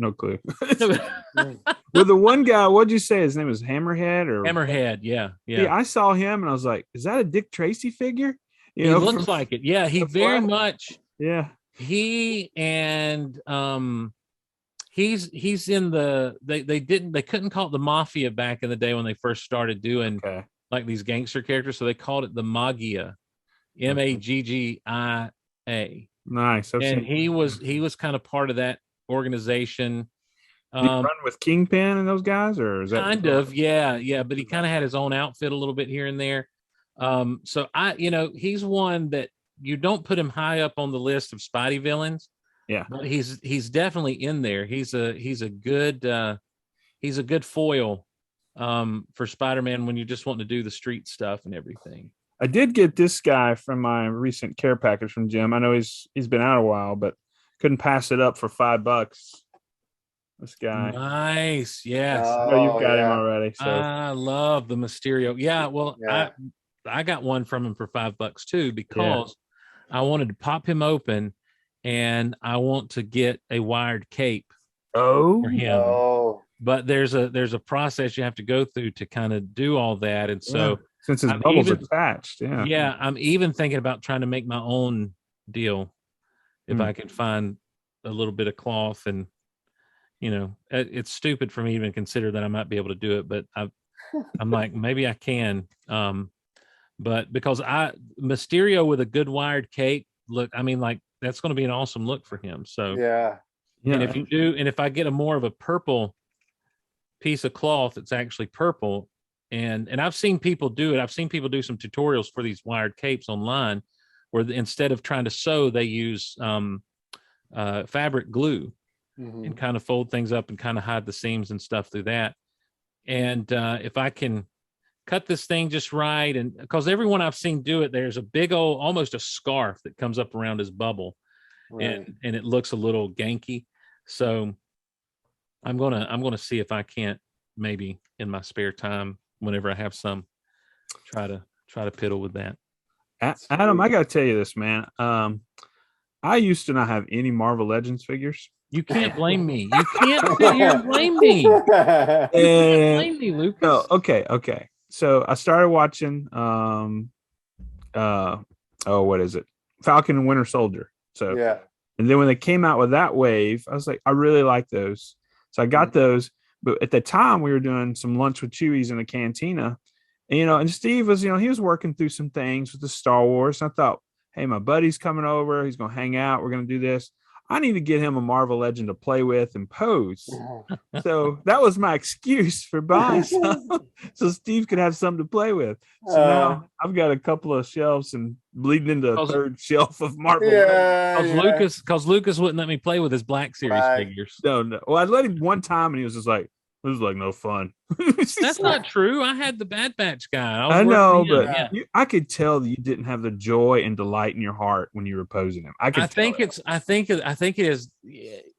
Well, the one guy, what'd you say his name was? Hammerhead or Hammerhead, yeah. Yeah, I saw him and I was like, is that a Dick Tracy figure? He looks like it. Yeah, he very much. Yeah. He and he's in the they couldn't call it the Mafia back in the day when they first started doing like these gangster characters, so they called it the Maggia, Maggia. Nice. And he was kind of part of that organization. Did he run with Kingpin and those guys, or is that kind of? Yeah, but he kind of had his own outfit a little bit here and there. So he's one that you don't put him high up on the list of Spidey villains. Yeah, but he's definitely in there. He's a good foil for Spider-Man when you just want to do the street stuff and everything. I did get this guy from my recent care package from Jim. I know he's been out a while, but couldn't pass it up for $5. This guy. Nice. Yes. I know you've got him already. So I love the Mysterio. Yeah. Well, I got one from him for $5 too, because I wanted to pop him open and I want to get a wired cape for him. But there's a process you have to go through to kind of do all that. And so since his bubbles are attached, I'm even thinking about trying to make my own deal if I can find a little bit of cloth. And it's stupid for me to even consider that I might be able to do it, but I'm like, maybe I can. But because Mysterio with a good wired cape look, I mean, like that's going to be an awesome look for him. So and if you do, and if I get a more of a purple piece of cloth, it's actually purple. And I've seen people do it. I've seen people do some tutorials for these wired capes online where instead of trying to sew, they use fabric glue and kind of fold things up and kind of hide the seams and stuff through that. And if I can cut this thing just right, and because everyone I've seen do it, there's a big old, almost a scarf that comes up around his bubble, and it looks a little ganky. So I'm gonna see if I can't, maybe in my spare time, whenever I have some, try to piddle with that. Adam, I gotta tell you this, man. I used to not have any Marvel Legends figures. You can't blame me. You can't sit here and blame me. You can't blame me, Lucas. No, okay. So I started watching what is it? Falcon and Winter Soldier. So And then when they came out with that wave, I was like, I really like those. So I got those. But at the time, we were doing some lunch with Chewies in the cantina. And Steve was, he was working through some things with the Star Wars. And I thought, hey, my buddy's coming over. He's going to hang out. We're going to do this. I need to get him a Marvel Legend to play with and pose. So that was my excuse for buying some, so Steve could have something to play with. So now I've got a couple of shelves and bleeding into a third shelf of Marvel. Because Lucas wouldn't let me play with his Black Series figures. No. Well, I let him one time, and he was just like, "This is like no fun." That's not true. I had the Bad Batch guy. I know, but I could tell that you didn't have the joy and delight in your heart when you were posing him. I think it is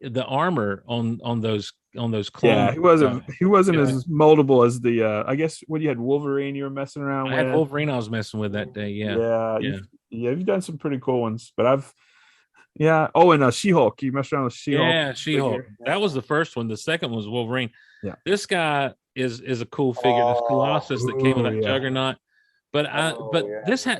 the armor on those clones. Yeah, he wasn't as moldable as the I guess when you had Wolverine you were messing around with. I had Wolverine I was messing with that day. Yeah. You've done some pretty cool ones, but and She-Hulk. You messed around with She-Hulk. Yeah, She-Hulk. That was the first one. The second one was Wolverine. Yeah. This guy is a cool figure. This Colossus that came with that Juggernaut. But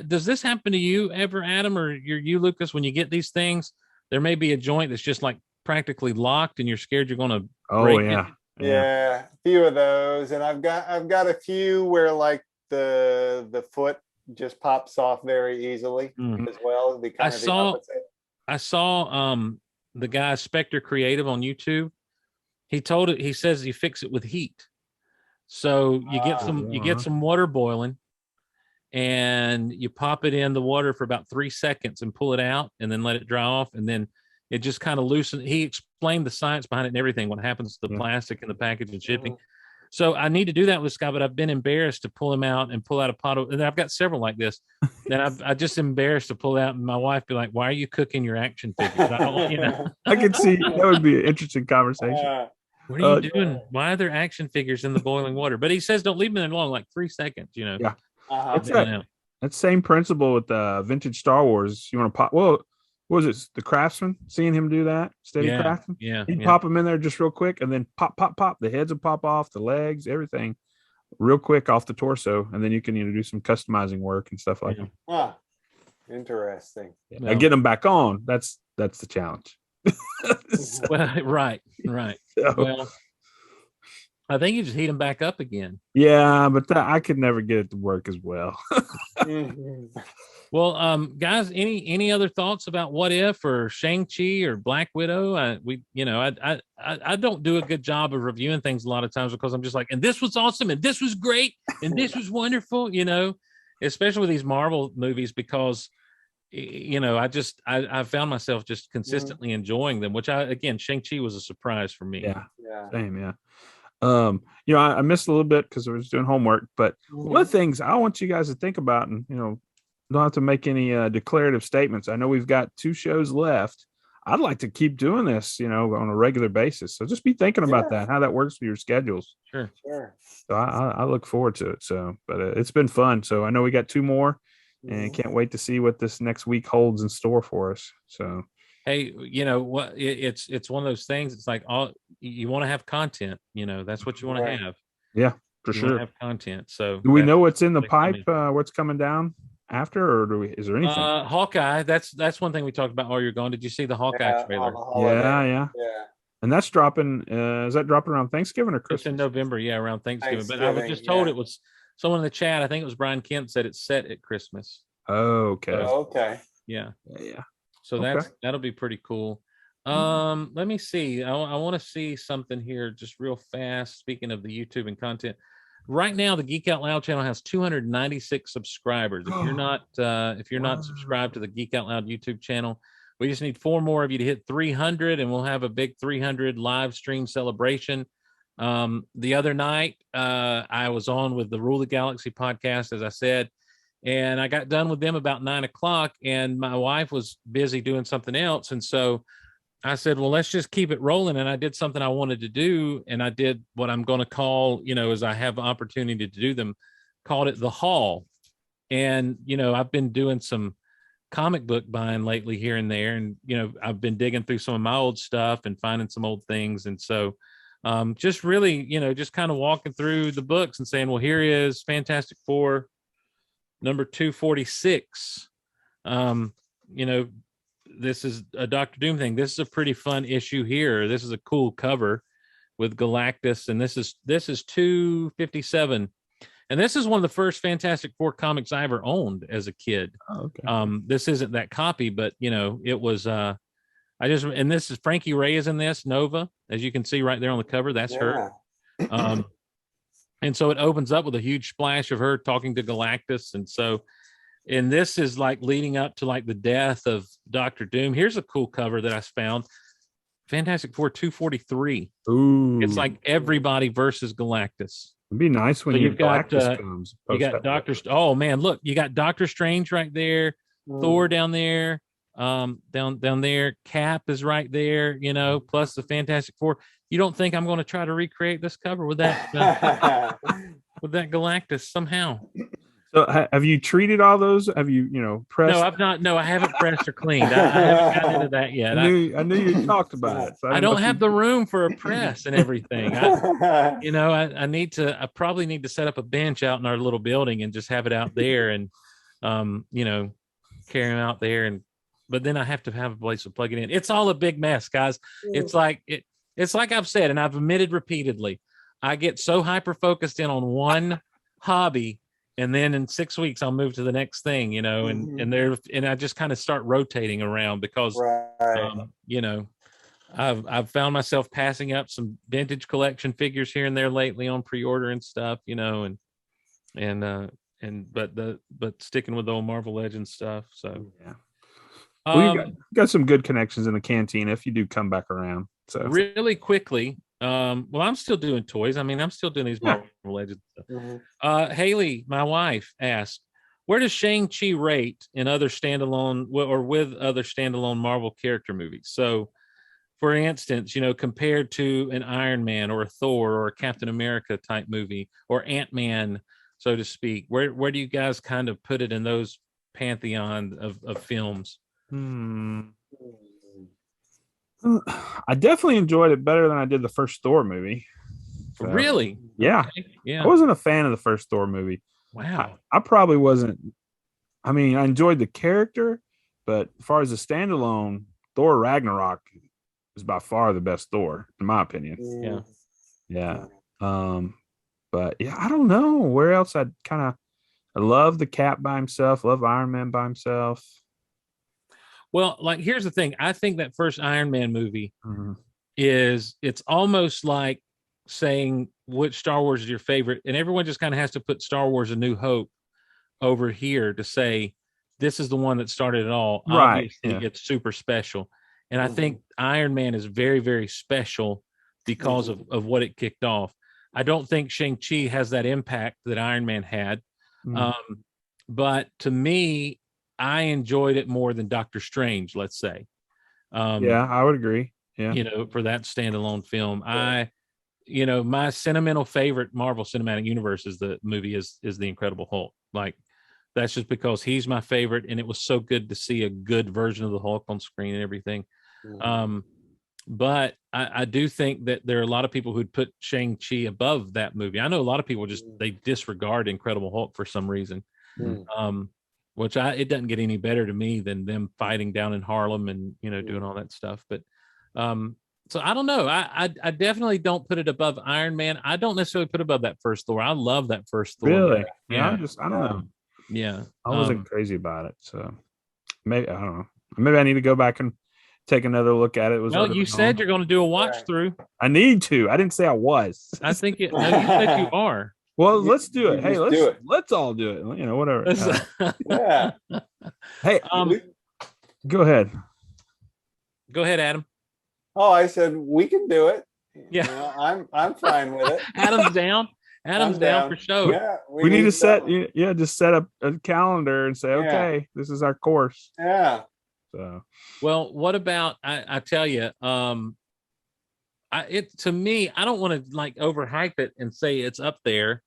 does this happen to you ever, Adam, or you, Lucas? When you get these things, there may be a joint that's just like practically locked, and you're scared you're going to break it. Yeah, a few of those, and I've got a few where like the foot just pops off very easily as well. I saw the guy Spectre Creative on YouTube. He says you fix it with heat. So you get some water boiling, and you pop it in the water for about 3 seconds and pull it out, and then let it dry off, and then it just kind of loosens. He explained the science behind it and everything, what happens to the plastic in the package and shipping. So I need to do that with this guy, but I've been embarrassed to pull him out and pull out a pot of, and I've got several like this. Then I just embarrassed to pull out, and my wife be like, "Why are you cooking your action figures?" I can see that would be an interesting conversation. What are you doing? Why are there action figures in the boiling water? But he says don't leave them in long, like 3 seconds. Yeah, that same principle with vintage Star Wars. You want to pop? Well, what was it? The Craftsman? Seeing him do that, Craftsman. Yeah, he'd pop them in there just real quick, and then pop. The heads would pop off, the legs, everything, real quick off the torso, and then you can do some customizing work and stuff like that. Ah, interesting. Yeah. Get them back on. That's the challenge. Well, right. So, well, I think you just heat them back up again. Yeah, but I could never get it to work as well. Well, guys, any other thoughts about What If or Shang-Chi or Black Widow? I don't do a good job of reviewing things a lot of times because I'm just like, and this was awesome, and this was great, and this was wonderful, especially with these Marvel movies because I found myself just consistently enjoying them, which Shang-Chi was a surprise for me. Yeah. Same, yeah. I missed a little bit because I was doing homework, but one of the things I want you guys to think about, and don't have to make any declarative statements. I know we've got 2 shows left. I'd like to keep doing this, on a regular basis. So just be thinking about that, how that works for your schedules. Sure. So I look forward to it. So, but it's been fun. So I know we got 2 more, and can't wait to see what this next week holds in store for us. So. Hey, what? It's one of those things. It's like you want to have content. That's what you want to have. Yeah, for sure. Have content. So do we know what's in the pipe? What's coming down after, or is there anything? Hawkeye. That's one thing we talked about while you're gone. Did you see the Hawkeye trailer? Yeah. And that's dropping. Is that dropping around Thanksgiving or Christmas? It's in November. Yeah, around Thanksgiving. But I was just told it was someone in the chat. I think it was Brian Kent said it's set at Christmas. Oh, okay. Okay. Yeah. So Okay. that'll be pretty cool. Let me see. I want to see something here just real fast. Speaking of the YouTube and content, right now the Geek Out Loud channel has 296 subscribers. If you're not subscribed to the Geek Out Loud YouTube channel, we just need 4 more of you to hit 300, and we'll have a big 300 live stream celebration. The other night, I was on with the Rule the Galaxy podcast, as I said. And I got done with them about 9:00, and my wife was busy doing something else. And so I said, well, let's just keep it rolling. And I did something I wanted to do. And I did what I'm going to call, as I have opportunity to do them, called it the haul. And, I've been doing some comic book buying lately here and there. And, I've been digging through some of my old stuff and finding some old things. And so just really, just kind of walking through the books and saying, well, here is Fantastic Four number 246. this is a Doctor Doom thing. This is a pretty fun issue here. This is a cool cover with Galactus, and this is 257. And this is one of the first Fantastic Four comics I ever owned as a kid. Oh, okay. This isn't that copy, but it was and this is Frankie Ray is in this, Nova, as you can see right there on the cover. That's her. And so it opens up with a huge splash of her talking to Galactus. And this is like leading up to like the death of Doctor Doom. Here's a cool cover that I found. Fantastic Four 243. Ooh. It's like everybody versus Galactus. It'd be nice when you've got Galactus comes. You got Doctor. Oh man, look, you got Doctor Strange right there, Thor down there, down there. Cap is right there. Plus the Fantastic Four. You don't think I'm going to try to recreate this cover with that with that Galactus somehow? So have you treated all those? Have you pressed? No, I've not. No, I haven't pressed or cleaned. I haven't gotten into that yet. I knew you talked about it. So I don't have the room for a press and everything. I probably need to set up a bench out in our little building and just have it out there and, carry them out there. But then I have to have a place to plug it in. It's all a big mess, guys. It's like I've said, and I've admitted repeatedly, I get so hyper focused in on one hobby. And then in 6 weeks, I'll move to the next thing, and I just kind of start rotating around because, I've found myself passing up some vintage collection figures here and there lately on pre-order and stuff, but sticking with the old Marvel Legends stuff. So yeah, you got some good connections in the cantina if you do come back around. So really quickly. I'm still doing toys. I mean, I'm still doing these Marvel Legends stuff. Haley, my wife, asked, where does Shang-Chi rate in other standalone or with other standalone Marvel character movies? So, for instance, compared to an Iron Man or a Thor or a Captain America type movie or Ant-Man, so to speak, where do you guys kind of put it in those pantheon of films? I definitely enjoyed it better than I did the first Thor movie. So, really? Yeah. Okay. Yeah. I wasn't a fan of the first Thor movie. Wow. I probably wasn't. I mean, I enjoyed the character, but as far as the standalone, Thor Ragnarok is by far the best Thor, in my opinion. Yeah. Yeah. But yeah, I don't know where else I love the Cap by himself, love Iron Man by himself. Well, like, here's the thing. I think that first Iron Man movie it's almost like saying which Star Wars is your favorite. And everyone just kind of has to put Star Wars A New Hope over here to say, this is the one that started it all. Right. Obviously, it's super special. And I think Iron Man is very, very special because of what it kicked off. I don't think Shang-Chi has that impact that Iron Man had. But to me, I enjoyed it more than Doctor Strange, let's say. Yeah, I would agree. Yeah. For that standalone film. My sentimental favorite Marvel Cinematic Universe is the movie is The Incredible Hulk. Like, that's just because he's my favorite, and it was so good to see a good version of the Hulk on screen and everything. But I do think that there are a lot of people who'd put Shang-Chi above that movie. I know a lot of people they disregard Incredible Hulk for some reason. Which it doesn't get any better to me than them fighting down in Harlem and, doing all that stuff. But, so I don't know. I definitely don't put it above Iron Man. I don't necessarily put it above that first Thor. I love that first Thor. Really? Yeah. I don't know. Yeah. I wasn't crazy about it. So maybe, I don't know. Maybe I need to go back and take another look at it. You said you're going to do a watch through. I need to. I didn't say I was. I think you said you are. Well, let's do it. Hey, let's all do it. Whatever. Yeah. Hey, go ahead. Go ahead, Adam. Oh, I said we can do it. Yeah. I'm fine with it. Adam's down. Adam's down for show. Yeah. We need to just set up a calendar and say, okay, this is our course. Yeah. So, well, what about I tell you, to me, I don't want to like overhype it and say it's up there,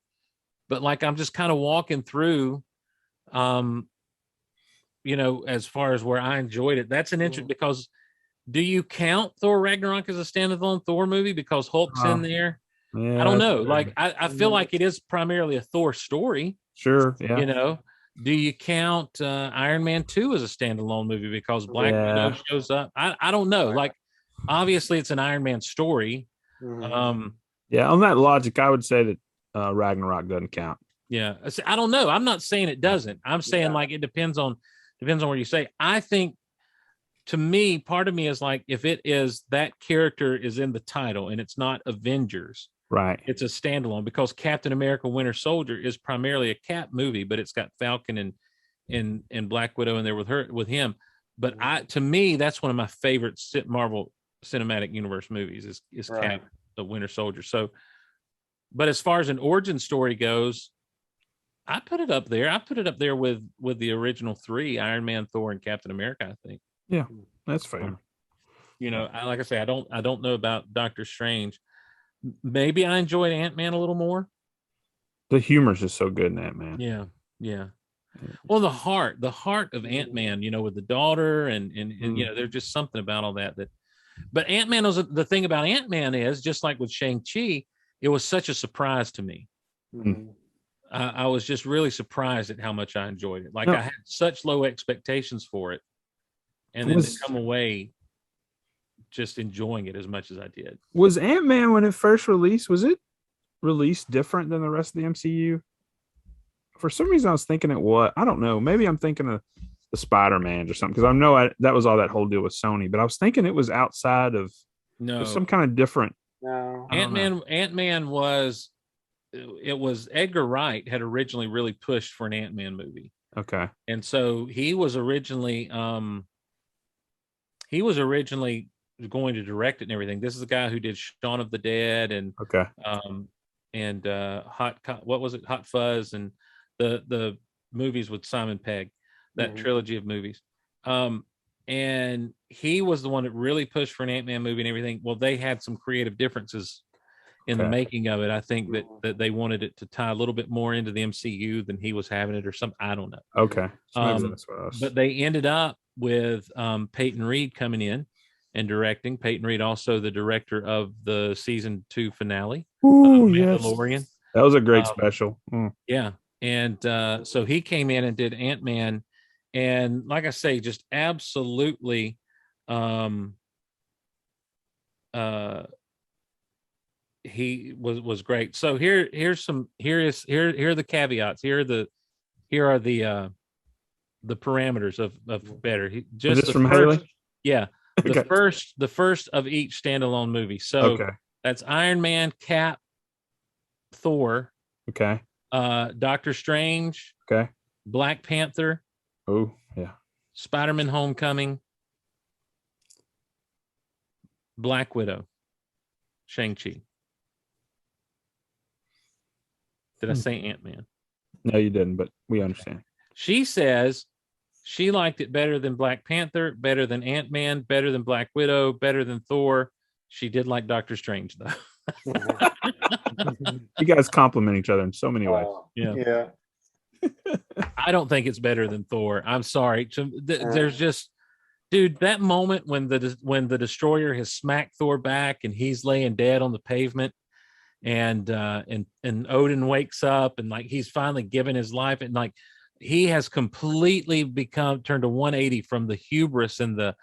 but like I'm just kind of walking through, as far as where I enjoyed it. That's an interest because do you count Thor Ragnarok as a standalone Thor movie because Hulk's in there? Yeah, I don't know. Like I feel like it is primarily a Thor story. Sure. Yeah. Do you count Iron Man 2 as a standalone movie because Black Widow shows up? I don't know. Like, obviously, it's an Iron Man story. Yeah, on that logic, I would say that Ragnarok doesn't count. Yeah, I don't know. I'm not saying it doesn't. I'm saying like it depends on where you say. I think, to me, part of me is like, if it is that character is in the title and it's not Avengers, right? It's a standalone, because Captain America: Winter Soldier is primarily a Cap movie, but it's got Falcon and Black Widow in there with him. But to me, that's one of my favorite Marvel Cinematic Universe movies is Cap, the Winter Soldier. So, but as far as an origin story goes, I put it up there. I put it up there with the original three: Iron Man, Thor, and Captain America. I think. Yeah, that's fair. You know, like I say, I don't know about Doctor Strange. Maybe I enjoyed Ant-Man a little more. The humor's just so good in Ant-Man. Yeah. Well, the heart of Ant-Man, you know, with the daughter and you know, there's just something about all that. But Ant-Man was the thing about Ant-Man is, just like with Shang-Chi, it was such a surprise to me. I was just really surprised at how much I enjoyed it. Like, I had such low expectations for it, and then to come away just enjoying it as much as I did. Was Ant-Man, when it first released, was it released different than the rest of the MCU? For some reason, I was thinking I don't know. Maybe I'm thinking of the Spider-Man or something, because I know that was all that whole deal with Sony. But I was thinking it was outside of some kind of different. No, Ant-Man was Edgar Wright had originally really pushed for an Ant-Man movie. Okay, and so he was originally going to direct it and everything. This is the guy who did Shaun of the Dead and Hot Fuzz, and the movies with Simon Pegg, that trilogy of movies. And he was the one that really pushed for an Ant-Man movie and everything. Well, they had some creative differences in the making of it. I think that they wanted it to tie a little bit more into the MCU than he was having it, or something. I don't know. Okay. But they ended up with Peyton Reed coming in and directing. Peyton Reed, also the director of the season 2 finale, Mandalorian. Yes. That was a great special. Yeah. And so he came in and did Ant-Man. And like I say, just absolutely he was great. So here are the caveats. Here are the parameters of better. Just is this from Haley? Yeah. The first of each standalone movie. So that's Iron Man, Cap, Thor. Okay. Doctor Strange. Okay. Black Panther. Oh, yeah. Spider-Man Homecoming. Black Widow. Shang-Chi. Did I say Ant-Man? No, you didn't, but we understand. She says she liked it better than Black Panther, better than Ant-Man, better than Black Widow, better than Thor. She did like Doctor Strange, though. You guys compliment each other in so many ways. Yeah. I don't think it's better than Thor. I'm sorry. There's just, dude, that moment when the destroyer has smacked Thor back and he's laying dead on the pavement, and Odin wakes up and like he's finally given his life, and like he has completely turned to 180 from the hubris and the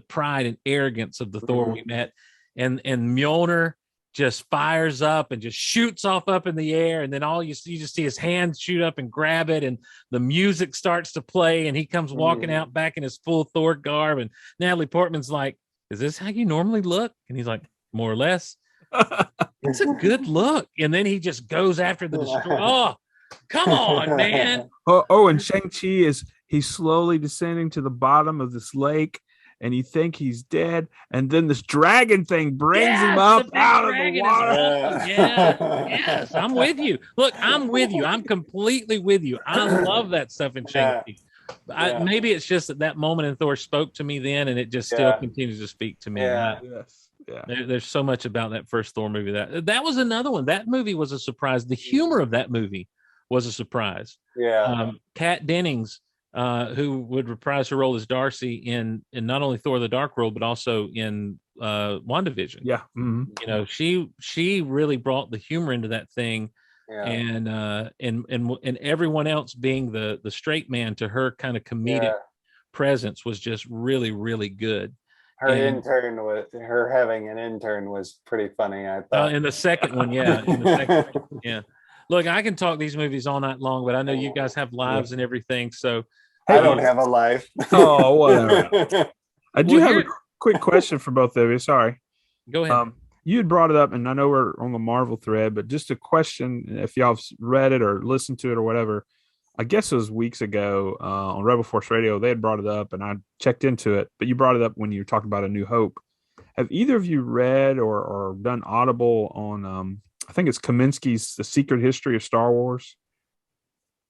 pride and arrogance of the Thor we met, and Mjolnir just fires up and just shoots off up in the air, and then you just see his hands shoot up and grab it, and the music starts to play, and he comes walking out back in his full Thor garb, and Natalie Portman's like, "Is this how you normally look?" And he's like, "More or less." It's a good look. And then he just goes after the destroyer. Oh, come on, man. And Shang-Chi he's slowly descending to the bottom of this lake, and you think he's dead, and then this dragon thing brings him up out of the water. Yes, I'm with you. Look, I'm with you. I'm completely with you. I love that stuff in Shang-Chi. Maybe it's just that moment in Thor spoke to me then, and it just still continues to speak to me. There's so much about that first Thor movie. That was another one. That movie was a surprise. The humor of that movie was a surprise. Kat Dennings, who would reprise her role as Darcy in not only Thor: The Dark World, but also in WandaVision. Yeah. Mm-hmm. You know, she really brought the humor into that thing Yeah. And everyone else being the straight man to her kind of comedic Yeah. presence was just really, really good. Her having an intern was pretty funny, I thought. In the second one, yeah. In the second, yeah. Look, I can talk these movies all night long, but I know you guys have lives and everything. So I don't have a life. Oh, whatever. I do have a here- quick question for both of you. Sorry. go ahead. You had brought it up, and I know we're on the Marvel thread, but just a question: if y'all have read it or listened to it or whatever, I guess it was weeks ago on Rebel Force Radio. They had brought it up, and I checked into it. But you brought it up when you were talking about A New Hope. Have either of you read or done Audible on? I think it's Kaminsky's The Secret History of Star Wars.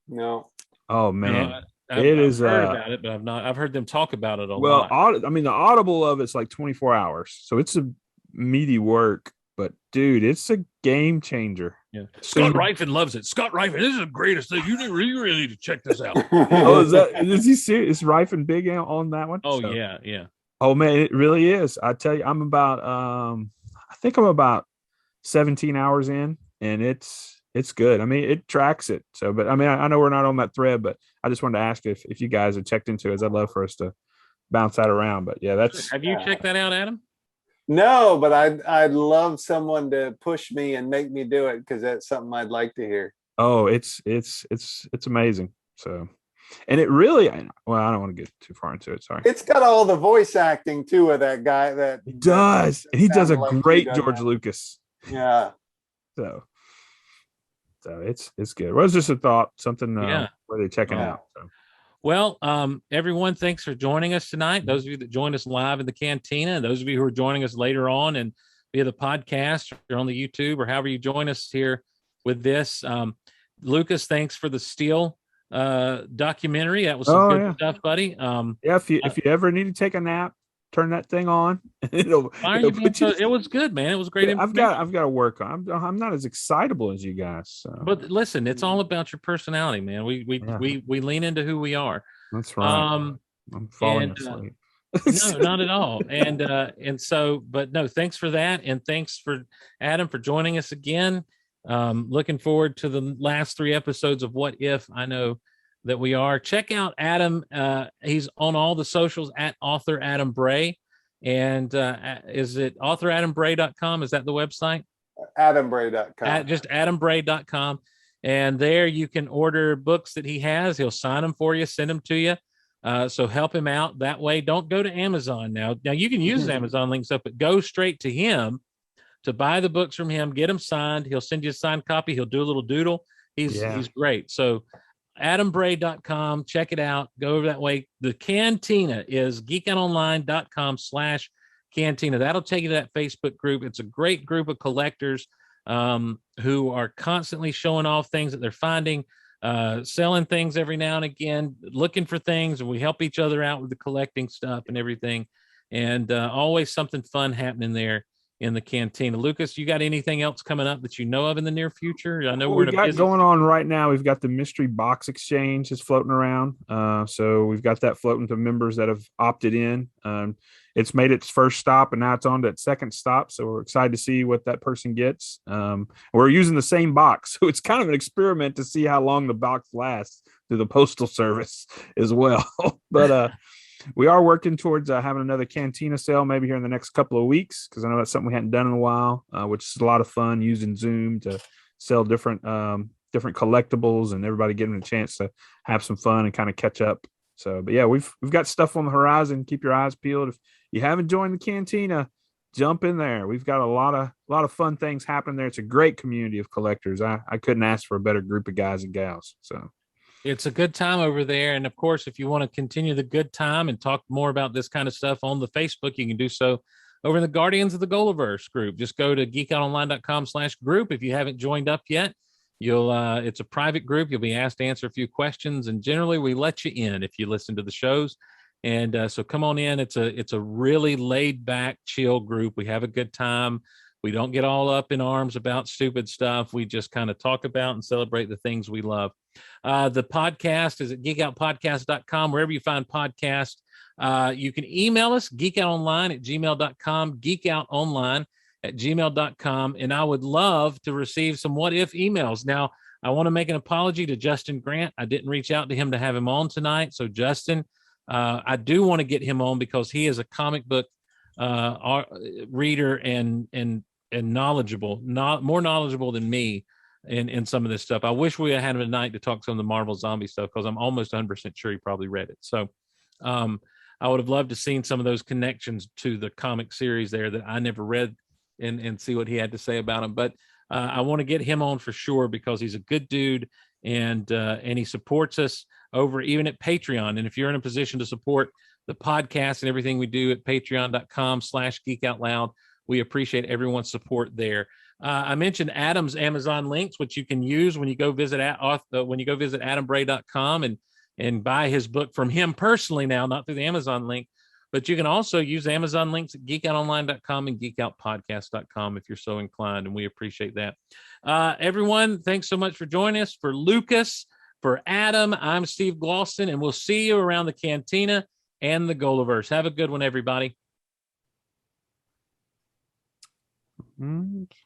No. Oh man, I've heard about it, but I've not. I've heard them talk about it a lot. I mean, the Audible of it's like 24 hours, so it's a meaty work. But dude, it's a game changer. Yeah, Scott Rifen loves it. Scott Rifen, this is the greatest thing. You really need to check this out. Oh, is he serious? Is Rifen big on that one? Oh, yeah, yeah. Oh man, it really is. I tell you, I'm about I think I'm about 17 hours in, and it's good. I mean, it tracks it. So, but I mean, I know we're not on that thread, but I just wanted to ask if you guys have checked into it. I'd love for us to bounce that around. But yeah, that's. Have you checked that out, Adam? No, but I'd love someone to push me and make me do it, because that's something I'd like to hear. Oh, it's amazing. So, and it really, well, I don't want to get too far into it. Sorry. It's got all the voice acting too of that guy. That He does, and he does a like great he George does. Lucas. Yeah. So it's good. Well, it's just a thought, something worth checking Yeah. out. So. Well, everyone, thanks for joining us tonight. Those of you that joined us live in the cantina, and those of you who are joining us later on and via the podcast or on the YouTube or however you join us here with this. Lucas, thanks for the Steel documentary. That was some good stuff, buddy. Yeah, if you ever need to take a nap, turn that thing on. It was good, man. It was great. I've got to work on. I'm not as excitable as you guys. So. But listen, it's all about your personality, man. We lean into who we are. That's right. I'm falling asleep. No, not at all. And so, but no, thanks for that, and thanks for Adam for joining us again. Looking forward to the last 3 episodes of What If. I know that we are. Check out Adam. He's on all the socials at author Adam Bray. And is it authoradambray.com? Is that the website? AdamBray.com. Just AdamBray.com. And there you can order books that he has. He'll sign them for you, send them to you. So help him out that way. Don't go to Amazon now. Now you can use his Amazon links up, but go straight to him to buy the books from him, get them signed. He'll send you a signed copy. He'll do a little doodle. He's great. So AdamBray.com, check it out. Go over that way. The cantina is geekoutonline.com/cantina. That'll take you to that Facebook group. It's a great group of collectors who are constantly showing off things that they're finding, selling things every now and again, looking for things, and we help each other out with the collecting stuff and everything. And always something fun happening there in the cantina. Lucas, you got anything else coming up that you know of in the near future? I know we're going on right now. We've got the mystery box exchange is floating around. So we've got that floating to members that have opted in. It's made its first stop, and now it's on to its second stop. So we're excited to see what that person gets. We're using the same box, so it's kind of an experiment to see how long the box lasts through the postal service as well. But we are working towards having another cantina sale maybe here in the next couple of weeks, because I know that's something we hadn't done in a while, which is a lot of fun, using Zoom to sell different collectibles and everybody getting a chance to have some fun and kind of catch up. So, but yeah, we've got stuff on the horizon. Keep your eyes peeled. If you haven't joined the cantina, jump in there. We've got a lot of fun things happening there. It's a great community of collectors. I couldn't ask for a better group of guys and gals. So it's a good time over there. And of course, if you want to continue the good time and talk more about this kind of stuff on the Facebook, you can do so over in the Guardians of the Golaverse group. Just go to geekoutonline.com/group. If you haven't joined up yet, it's a private group. You'll be asked to answer a few questions, and generally we let you in if you listen to the shows. And so come on in. It's a really laid back, chill group. We have a good time. We don't get all up in arms about stupid stuff. We just kind of talk about and celebrate the things we love. The podcast is at geekoutpodcast.com, wherever you find podcasts. You can email us, geekoutonline@gmail.com, geekoutonline gmail.com. And I would love to receive some what if emails. Now, I want to make an apology to Justin Grant. I didn't reach out to him to have him on tonight. So, Justin, I do want to get him on because he is a comic book reader and knowledgeable, more knowledgeable than me in some of this stuff. I wish we had him tonight to talk some of the Marvel zombie stuff because I'm almost 100% sure he probably read it. So I would have loved to seen some of those connections to the comic series there that I never read and see what he had to say about them. But I want to get him on for sure because he's a good dude and he supports us over even at Patreon. And if you're in a position to support the podcast and everything we do at patreon.com/geekoutloud, we appreciate everyone's support there. I mentioned Adam's Amazon links, which you can use when you go visit adambray.com and buy his book from him personally now, not through the Amazon link. But you can also use Amazon links at geekoutonline.com and geekoutpodcast.com if you're so inclined, and we appreciate that. Everyone, thanks so much for joining us. For Lucas, for Adam, I'm Steve Glosson, and we'll see you around the Cantina and the Golaverse. Have a good one, everybody. Okay.